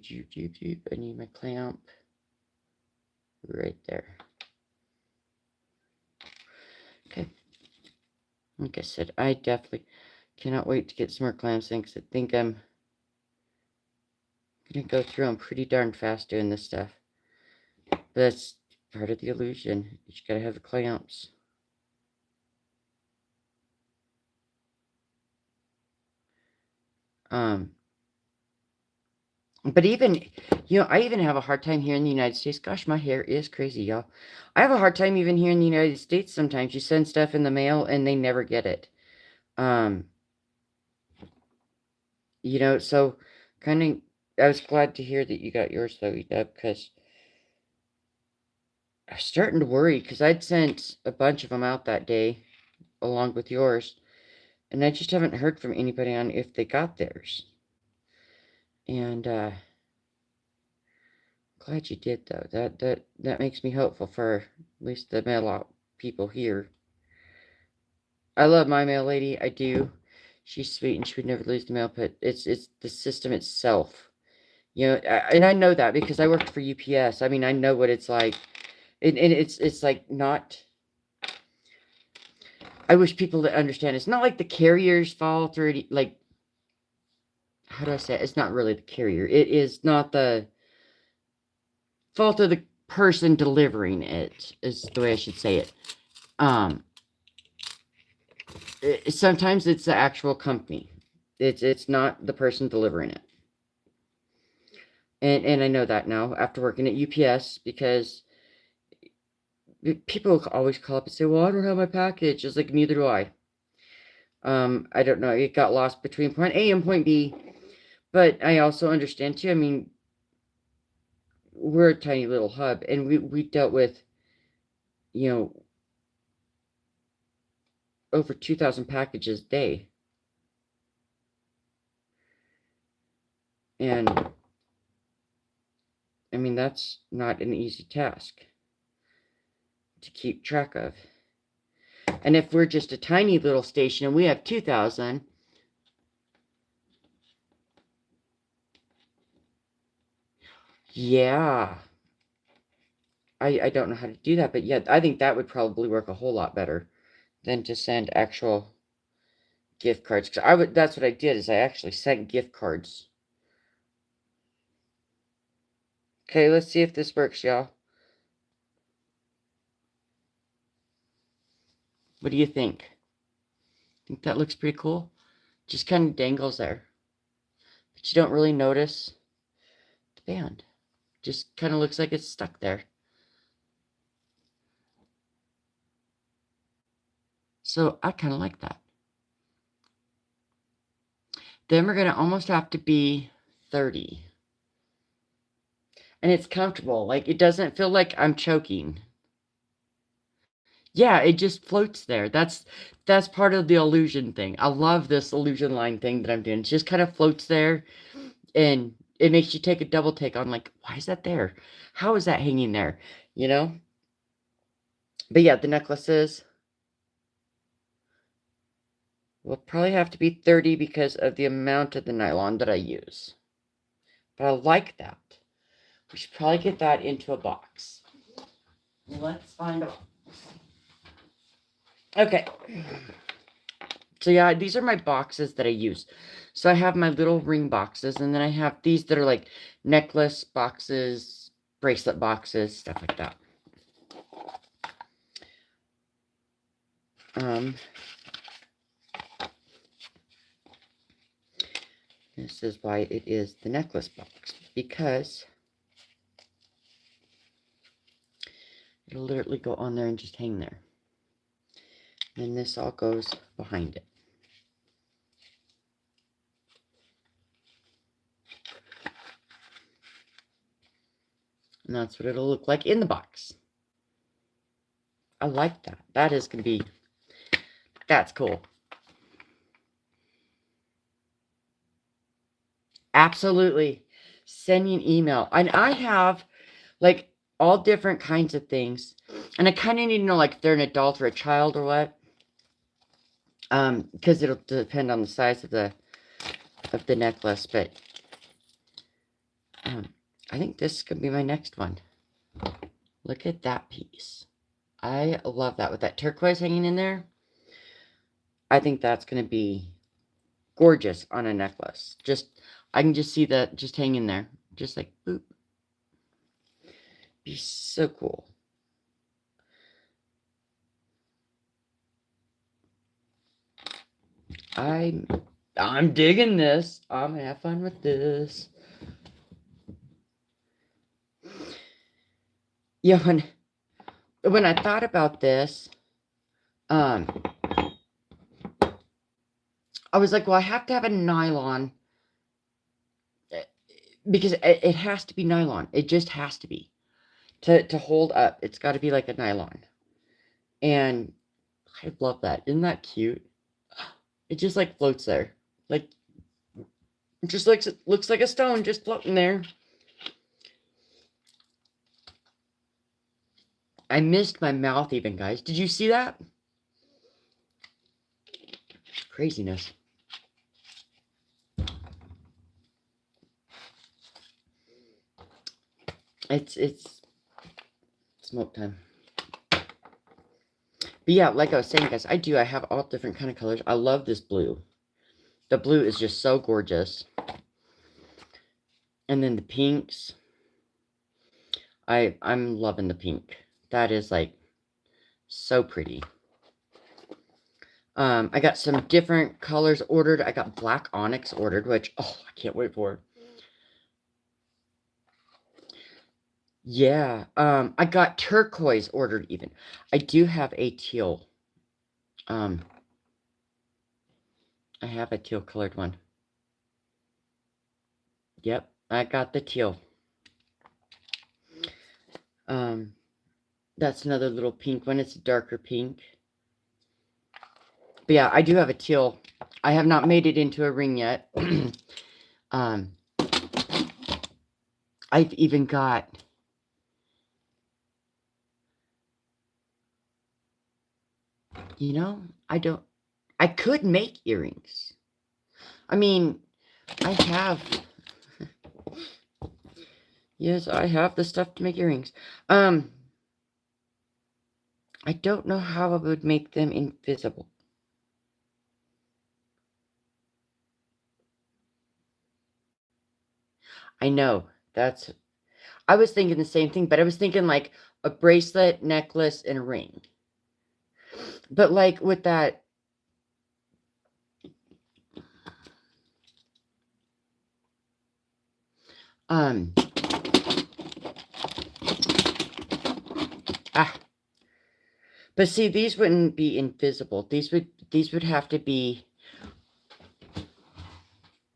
Speaker 1: need my clamp right there. Okay, like I said, I definitely cannot wait to get some more clamps in, because I think I'm gonna go through them pretty darn fast doing this stuff. But that's part of the illusion. You just gotta have the clamps. But even, I even have a hard time here in the United States. Gosh, my hair is crazy, y'all. I have a hard time even here in the United States sometimes. You send stuff in the mail and they never get it. So kind of, I was glad to hear that you got yours though, Edub, because I was starting to worry, because I'd sent a bunch of them out that day along with yours, and I just haven't heard from anybody on if they got theirs. And glad you did though. That makes me hopeful for at least the mail out people here. I love my mail lady. I do. She's sweet and she would never lose the mail, but it's the system itself. And I know that because I worked for UPS. I mean, I know what it's like. And it's like not. I wish people to understand. It's not like the carrier's fault or like. How do I say it? It's not really the carrier. It is not the fault of the person delivering it, is the way I should say it. Sometimes it's the actual company. It's not the person delivering it. And I know that now after working at UPS, because people always call up and say, well, I don't have my package. It's like, neither do I. I don't know. It got lost between point A and point B. But I also understand too. I mean, we're a tiny little hub, and we dealt with, over 2,000 packages a day. And I mean, that's not an easy task to keep track of. And if we're just a tiny little station and we have 2,000, yeah. I don't know how to do that, but yeah, I think that would probably work a whole lot better than to send actual gift cards. Because that's what I did, is I actually sent gift cards. Okay, let's see if this works, y'all. What do you think? Think that looks pretty cool? Just kind of dangles there. But you don't really notice the band. Just kind of looks like it's stuck there. So I kind of like that. Then we're going to almost have to be 30. And it's comfortable. Like, it doesn't feel like I'm choking. Yeah, it just floats there. That's part of the illusion thing. I love this illusion line thing that I'm doing. It just kind of floats there, and it makes you take a double take on, like, why is that there? How is that hanging there? You know? But yeah, the necklaces will probably have to be 30 because of the amount of the nylon that I use. But I like that. We should probably get that into a box. Let's find a box. Okay. So yeah, these are my boxes that I use. So I have my little ring boxes, and then I have these that are like necklace boxes, bracelet boxes, stuff like that. This is why it is the necklace box, because it'll literally go on there and just hang there. And this all goes behind it. And that's what it'll look like in the box. I like that. That is going to be, that's cool. Absolutely. Send me an email. And I have, like, all different kinds of things. And I kind of need to know, like, if they're an adult or a child or what. Because it'll depend on the size of the necklace. But I think this could be my next one. Look at that piece. I love that with that turquoise hanging in there. I think that's going to be gorgeous on a necklace. I can just see that just hanging there. Just like, boop. Be so cool. I'm digging this. I'm gonna have fun with this. Yeah, when I thought about this, I was like, well, I have to have a nylon because it has to be nylon. It just has to be to hold up. It's got to be like a nylon, and I love that. Isn't that cute? It just like floats there, like it just looks like a stone just floating there. I missed my mouth even, guys. Did you see that? Craziness. It's smoke time. But yeah, like I was saying, guys, I have all different kind of colors. I love this blue. The blue is just so gorgeous. And then the pinks. I'm loving the pink. That is like so pretty. I got some different colors ordered. I got black onyx ordered, which, oh, I can't wait for. Yeah, I got turquoise ordered even. I do have a teal. I have a teal colored one. Yep, I got the teal. That's another little pink one. It's a darker pink. But yeah, I do have a teal. I have not made it into a ring yet. I've even got... You know, I could make earrings. I mean, I have... Yes, I have the stuff to make earrings. I don't know how I would make them invisible. I know, I was thinking the same thing, but I was thinking like a bracelet, necklace, and a ring. But like with that, um, ah, but see, these wouldn't be invisible. These would have to be.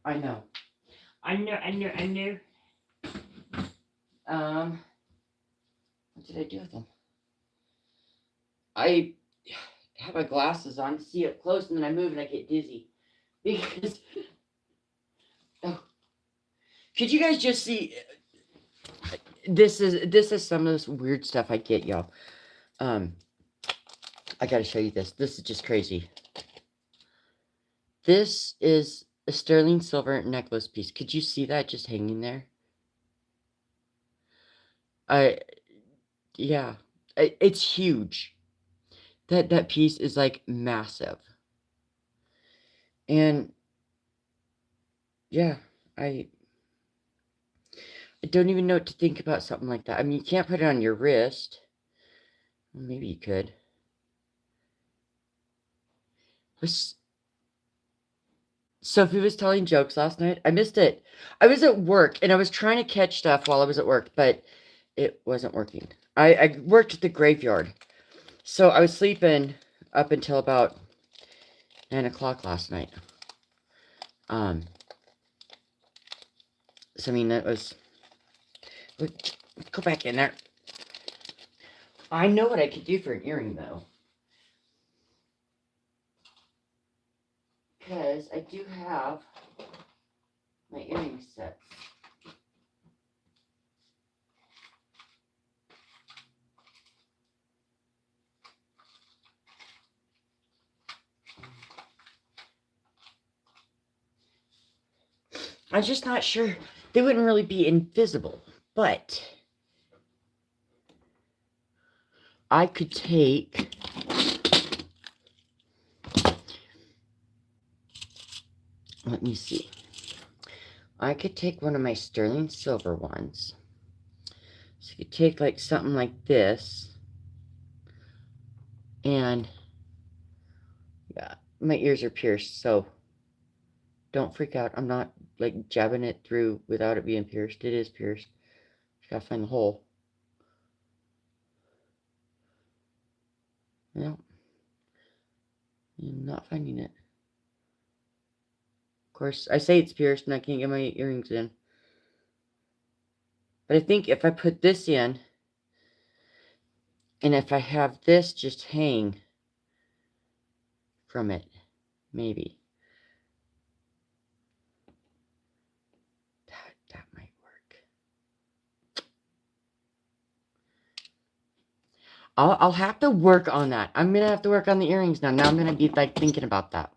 Speaker 1: I know. I know. What did I do with them? I have my glasses on to see up close, and then I move and I get dizzy because. Oh, could you guys just see? This is some of this weird stuff I get, y'all. I gotta show you this. This is just crazy. This is a sterling silver necklace piece. Could you see that just hanging there? Yeah, it's huge. That piece is like massive. And yeah, I don't even know what to think about something like that. I mean, you can't put it on your wrist. Well, maybe you could. Sophie was telling jokes last night. I missed it. I was at work and I was trying to catch stuff while I was at work, but it wasn't working. I worked at the graveyard. So I was sleeping up until about 9 o'clock last night. So I mean, that was. Go back in there. I know what I could do for an earring, though. Because I do have my earring sets. I'm just not sure. They wouldn't really be invisible, but I could take. Let me see. I could take one of my sterling silver ones. So you could take like something like this. And yeah, my ears are pierced, so don't freak out. I'm not like jabbing it through without it being pierced. It is pierced. Just gotta find the hole. No, I'm not finding it. Of course, I say it's pierced and I can't get my earrings in. But I think if I put this in, and if I have this just hang from it, maybe. That might work. I'll have to work on that. I'm gonna have to work on the earrings now. Now I'm gonna be like thinking about that.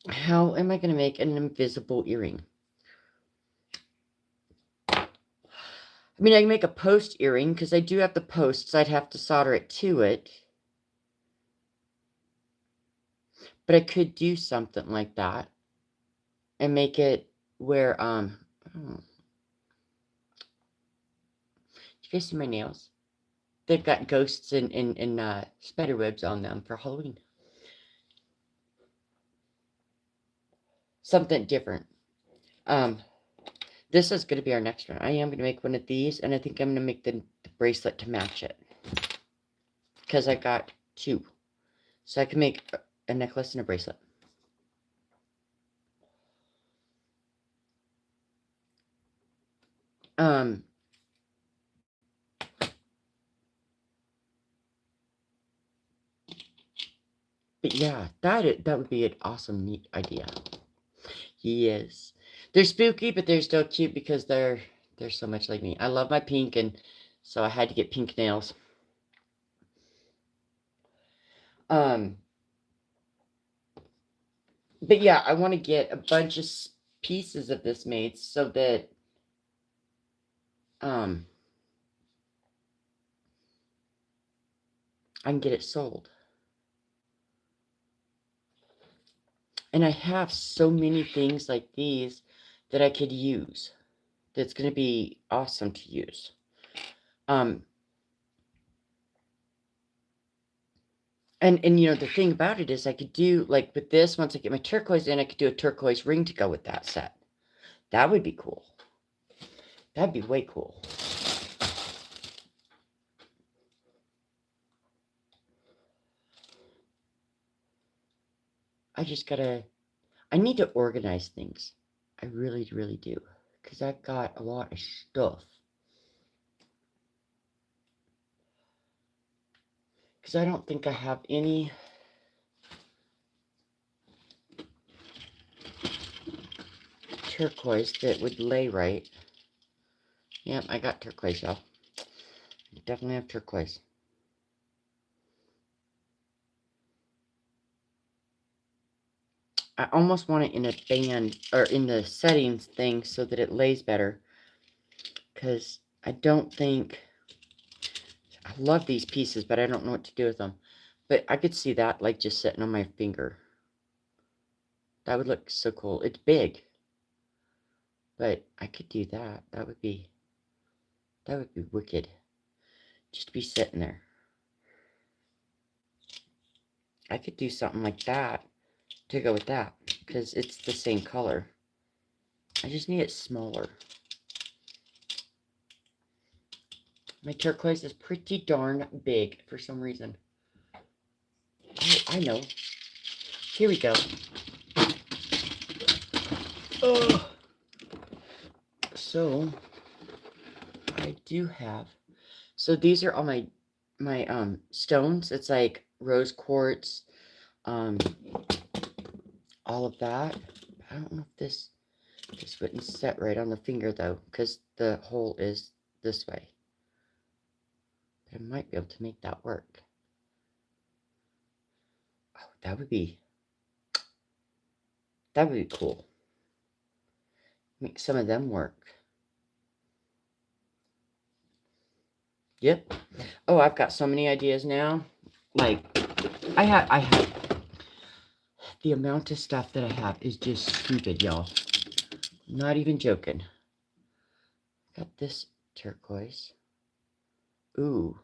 Speaker 1: How am I gonna make an invisible earring? I mean, I can make a post earring because I do have the posts. I'd have to solder it to it. But I could do something like that and make it where do you guys see my nails? They've got ghosts and spider webs on them for Halloween. Something different. This is going to be our next one. I am going to make one of these, and I think I'm going to make the bracelet to match it. Because I got two. So I can make a necklace and a bracelet. But yeah, that would be an awesome, neat idea. Yes. They're spooky, but they're still cute because they're so much like me. I love my pink, and so I had to get pink nails. But yeah, I want to get a bunch of pieces of this made so that I can get it sold. And I have so many things like these that I could use. That's going to be awesome to use. And you know, the thing about it is I could do, like with this, once I get my turquoise in, I could do a turquoise ring to go with that set. That would be cool. That'd be way cool. I need to organize things. I really, really do. Because I've got a lot of stuff. Because I don't think I have any turquoise that would lay right. Yep, I got turquoise, y'all. Definitely have turquoise. I almost want it in a band, or in the settings thing, so that it lays better. Because I don't think... I love these pieces, but I don't know what to do with them. But I could see that, like, just sitting on my finger. That would look so cool. It's big. But I could do that. That would be wicked. Just to be sitting there. I could do something like that to go with that. Because it's the same color. I just need it smaller. My turquoise is pretty darn big for some reason. Oh, I know. Here we go. Oh. So, I do have... So these are all my stones. It's like rose quartz, all of that. I don't know if this wouldn't set right on the finger though, because the hole is this way. But I might be able to make that work. Oh, that would be cool. Make some of them work. Yep. Oh, I've got so many ideas now. Like, I have the amount of stuff that I have is just stupid, y'all. Not even joking. Got this turquoise. Ooh,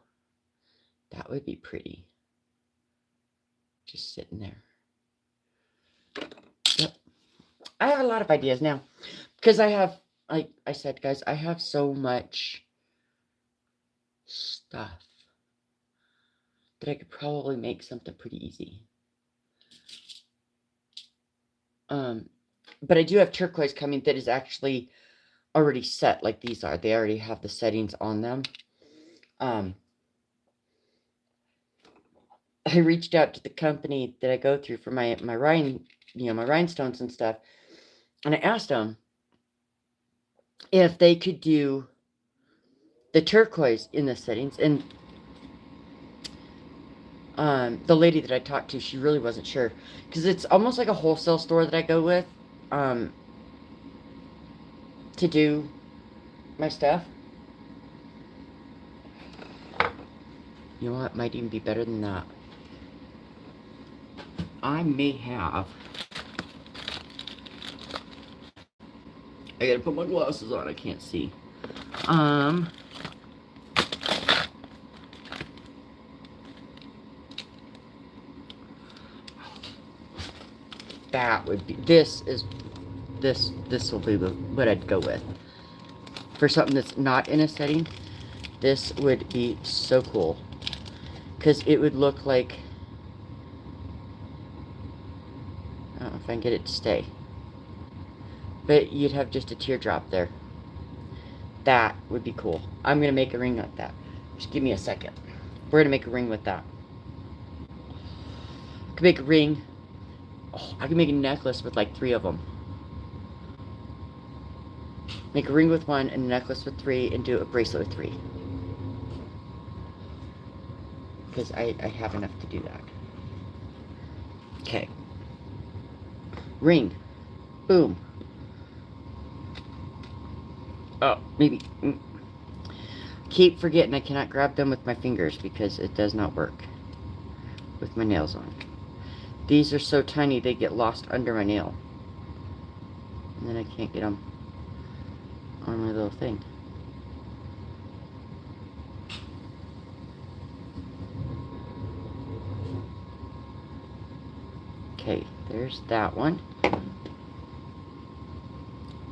Speaker 1: that would be pretty. Just sitting there. Yep. I have a lot of ideas now. Because I have, like I said, guys, I have so much stuff that I could probably make something pretty easy. But I do have turquoise coming that is actually already set like these are. They already have the settings on them. I reached out to the company that I go through for my rhinestones and stuff, and I asked them if they could do the turquoise in the settings, and the lady that I talked to, she really wasn't sure, because it's almost like a wholesale store that I go with to do my stuff. You know what, might even be better than that. I may have... I gotta put my glasses on, I can't see. That would be... This will be what I'd go with. For something that's not in a setting, this would be so cool. Because it would look like... I don't know if I can get it to stay. But you'd have just a teardrop there. That would be cool. I'm going to make a ring like that. Just give me a second. We're going to make a ring with that. I could make a ring. Oh, I could make a necklace with like 3 of them. Make a ring with 1 and a necklace with 3 and do a bracelet with 3. Because I have enough to do that. Okay. Ring. Boom. Oh, maybe. Keep forgetting I cannot grab them with my fingers because it does not work with my nails on. These are so tiny they get lost under my nail. And then I can't get them. on my little thing. Okay, there's that one.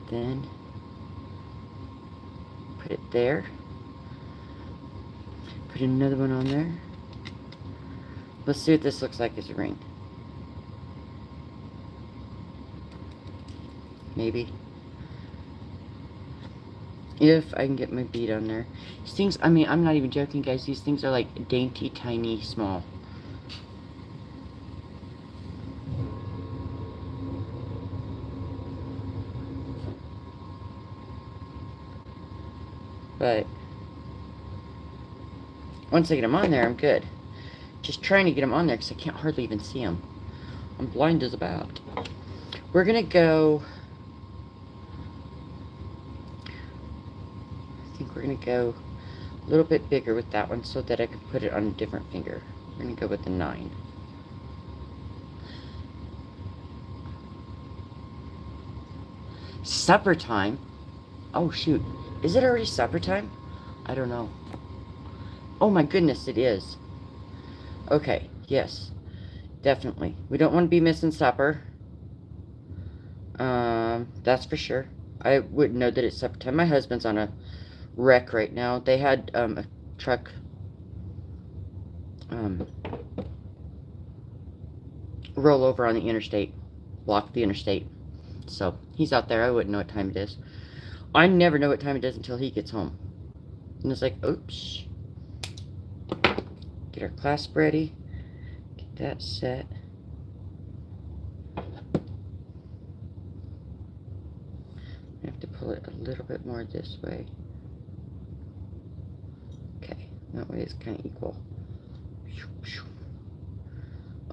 Speaker 1: Then put it there. Put another one on there. Let's see what this looks like as a ring. Maybe. If I can get my bead on there. These things, I mean, I'm not even joking, guys. These things are like dainty, tiny, small. But once I get them on there, I'm good. Just trying to get them on there because I can't hardly even see them. I'm blind as a bat. We're going to go... I think we're going to go a little bit bigger with that one so that I can put it on a different finger. We're going to go with the 9. Supper time? Oh, shoot. Is it already supper time? I don't know. Oh, my goodness, it is. Okay, yes. Definitely. We don't want to be missing supper. That's for sure. I wouldn't know that it's supper time. My husband's on a wreck right now. They had a truck roll over on the interstate, block the interstate. So he's out there. I wouldn't know what time it is. I never know what time it is until he gets home. And it's like, oops. Get our clasp ready. Get that set. I have to pull it a little bit more this way. Okay, that way it's kind of equal.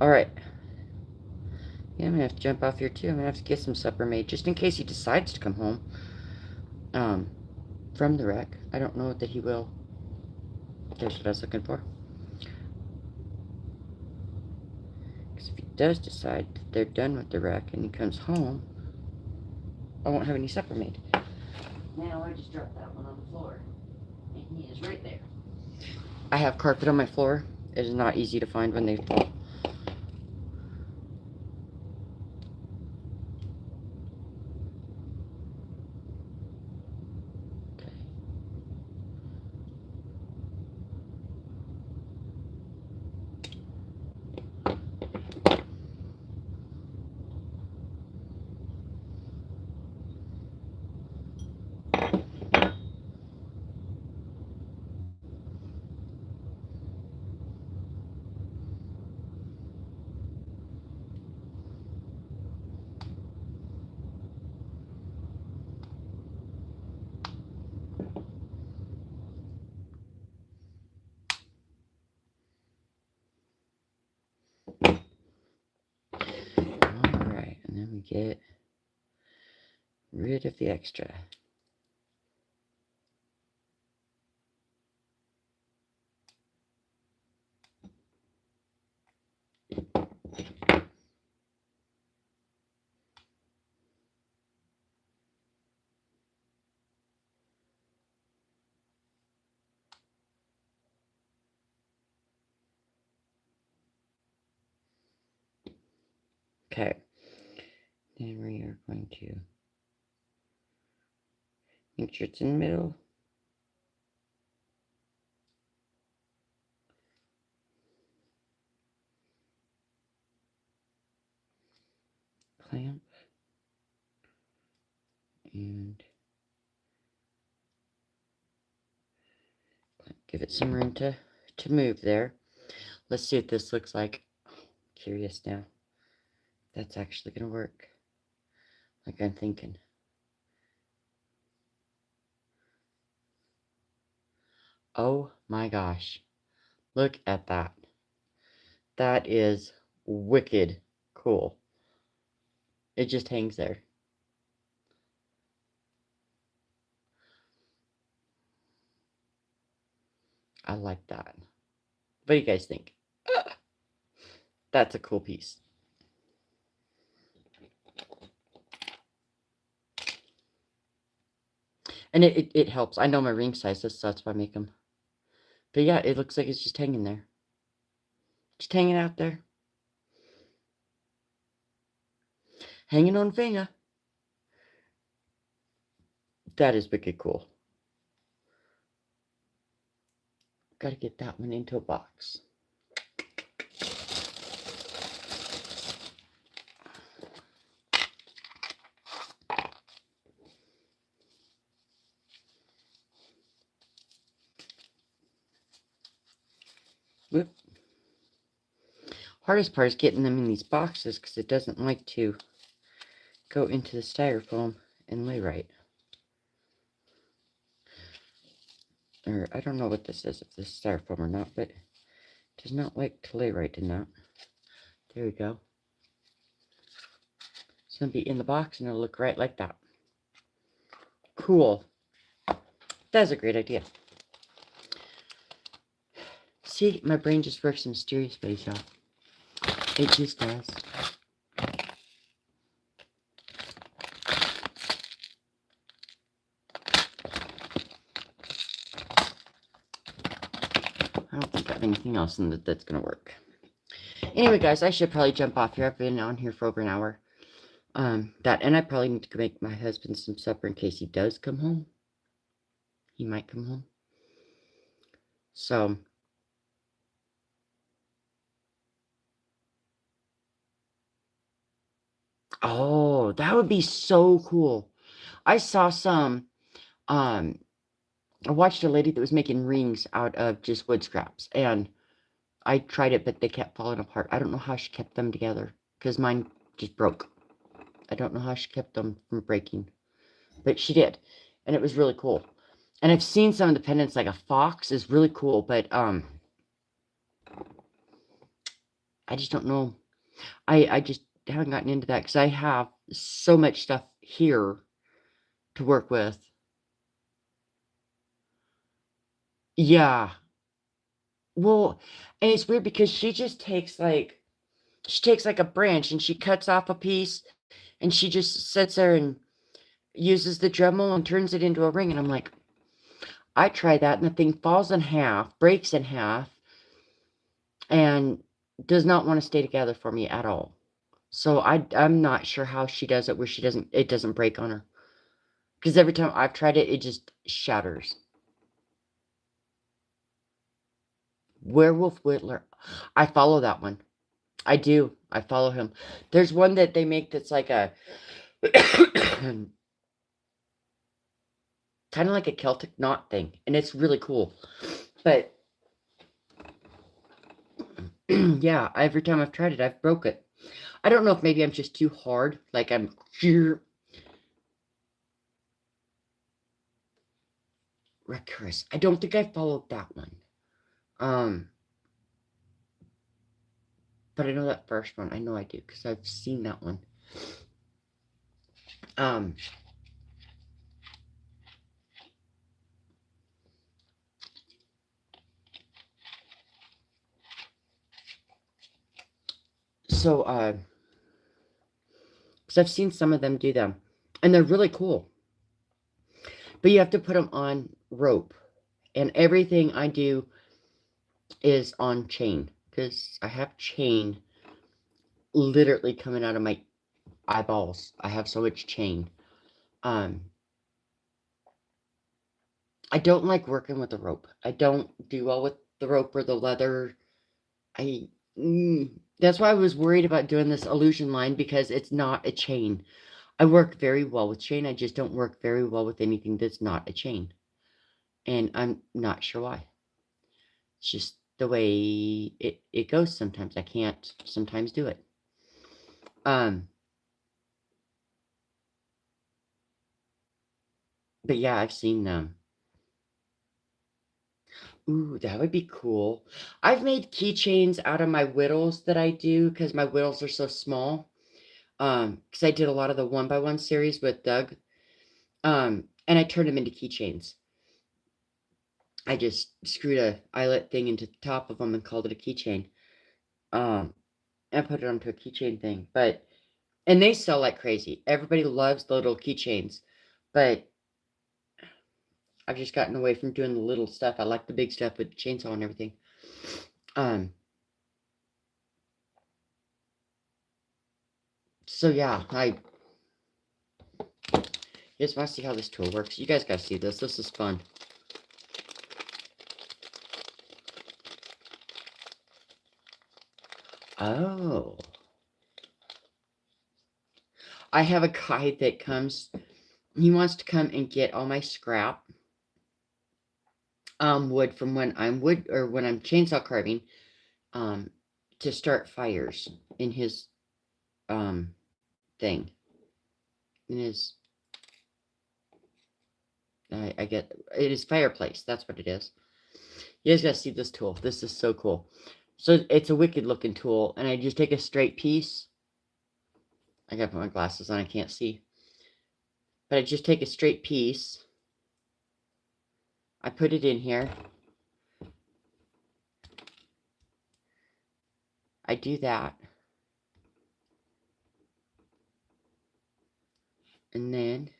Speaker 1: Alright. Yeah, I'm going to have to jump off here too. I'm going to have to get some supper made just in case he decides to come home from the wreck. I don't know that he will. That's what I was looking for. Because if he does decide that they're done with the wreck and he comes home, I won't have any supper made. Now I just dropped that one on the floor. And he is right there. I have carpet on my floor. It is not easy to find when they fall. Alright, and then we get rid of the extra. Okay, then we are going to make sure it's in the middle. Clamp. And give it some room to move there. Let's see what this looks like. Curious now. That's actually going to work. Like I'm thinking. Oh my gosh. Look at that. That is wicked cool. It just hangs there. I like that. What do you guys think? That's a cool piece. And it helps. I know my ring sizes, so that's why I make them. But yeah, it looks like it's just hanging there. Just hanging out there. Hanging on a finger. That is wicked cool. Gotta get that one into a box. Whoop. Hardest part is getting them in these boxes because it doesn't like to go into the styrofoam and lay right. Or I don't know what this is, if this is styrofoam or not, but it does not like to lay right in that. There we go. It's going to be in the box and it'll look right like that. Cool. That's a great idea. See, my brain just works in mysterious ways, y'all. It just does. I don't think I have anything else in that's going to work. Anyway, guys, I should probably jump off here. I've been on here for over an hour. And I probably need to make my husband some supper in case he does come home. He might come home. So, oh, that would be so cool. I saw some, I watched a lady that was making rings out of just wood scraps, and I tried it, but they kept falling apart. I don't know how she kept them together, because mine just broke. I don't know how she kept them from breaking, but she did, and it was really cool. And I've seen some of the pendants, like a fox is really cool, but I just don't know. I just haven't gotten into that because I have so much stuff here to work with. Yeah. Well, and it's weird because she takes like a branch and she cuts off a piece and she just sits there and uses the Dremel and turns it into a ring. And I'm like, I try that and the thing falls in half, breaks in half, and does not want to stay together for me at all. So I'm not sure how she does it where it doesn't break on her. Because every time I've tried it, it just shatters. Werewolf Whittler. I follow that one. I do. I follow him. There's one that they make that's like a kind of like a Celtic knot thing, and it's really cool. But yeah, every time I've tried it, I've broke it. I don't know if maybe I'm just too hard, like I'm here. Recurse. I don't think I followed that one. But I know that first one. I know I do because I've seen that one. So because I've seen some of them do them, and they're really cool. But you have to put them on rope, and everything I do is on chain because I have chain literally coming out of my eyeballs. I have so much chain. I don't like working with the rope. I don't do well with the rope or the leather. That's why I was worried about doing this illusion line because it's not a chain. I work very well with chain. I just don't work very well with anything that's not a chain. And I'm not sure why. It's just the way it goes sometimes. I can't sometimes do it. But yeah, I've seen them. Ooh, that would be cool. I've made keychains out of my whittles that I do because my whittles are so small. Because I did a lot of the 1x1 series with Doug. And I turned them into keychains. I just screwed a eyelet thing into the top of them and called it a keychain. And put it onto a keychain thing. And they sell like crazy. Everybody loves the little keychains. But I've just gotten away from doing the little stuff. I like the big stuff with the chainsaw and everything. So yeah, I just want to see how this tool works. You guys gotta see this. This is fun. Oh. I have a guy that comes, he wants to come and get all my scrap wood from when I'm chainsaw carving to start fires in his thing. In his I get it is fireplace. That's what it is. You guys gotta see this tool. This is so cool. So it's a wicked looking tool, and I just take a straight piece. I gotta put my glasses on, I can't see. But I just take a straight piece. I put it in here. I do that. And then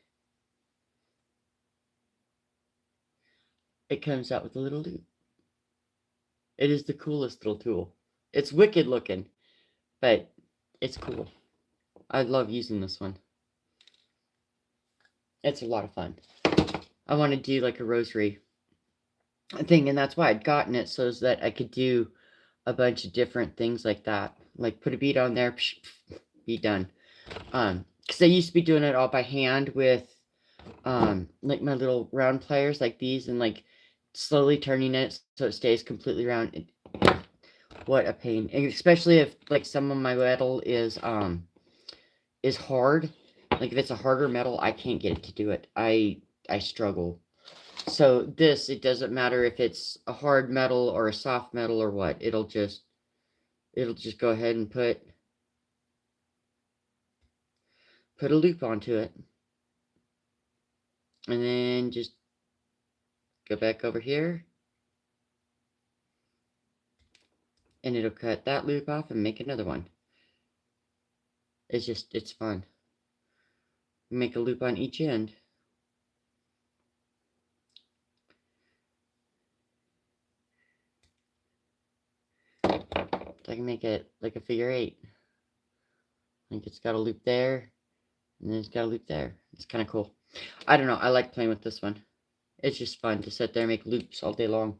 Speaker 1: it comes out with a little loop. It is the coolest little tool. It's wicked looking, but it's cool. I love using this one. It's a lot of fun. I want to do like a rosary thing, and that's why I'd gotten it, so that I could do a bunch of different things like that. Like put a bead on there, be done. Because I used to be doing it all by hand with like my little round pliers like these, and like slowly turning it so it stays completely round. What a pain. And especially if like some of my metal is hard. Like if it's a harder metal, I can't get it to do it. I struggle. So this, it doesn't matter if it's a hard metal or a soft metal or what. It'll just go ahead and put a loop onto it. And then just go back over here. And it'll cut that loop off and make another one. It's fun. Make a loop on each end. So I can make it like a figure 8. Like it's got a loop there, and then it's got a loop there. It's kind of cool. I don't know. I like playing with this one. It's just fun to sit there and make loops all day long.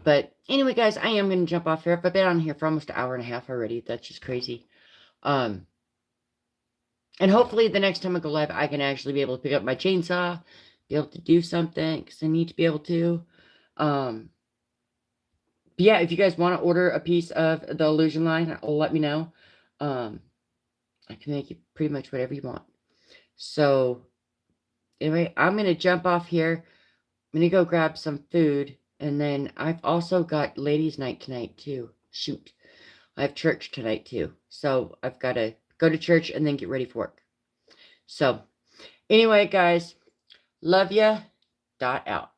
Speaker 1: But anyway, guys, I am going to jump off here. I've been on here for almost an hour and a half already. That's just crazy. And hopefully the next time I go live, I can actually be able to pick up my chainsaw, be able to do something, because I need to be able to. But yeah, if you guys want to order a piece of the Illusion line, let me know. I can make you pretty much whatever you want. So anyway, I'm going to jump off here. I'm going to go grab some food. And then I've also got ladies' night tonight, too. Shoot. I have church tonight, too. So I've got to go to church and then get ready for work. So anyway, guys, love ya. Dot out.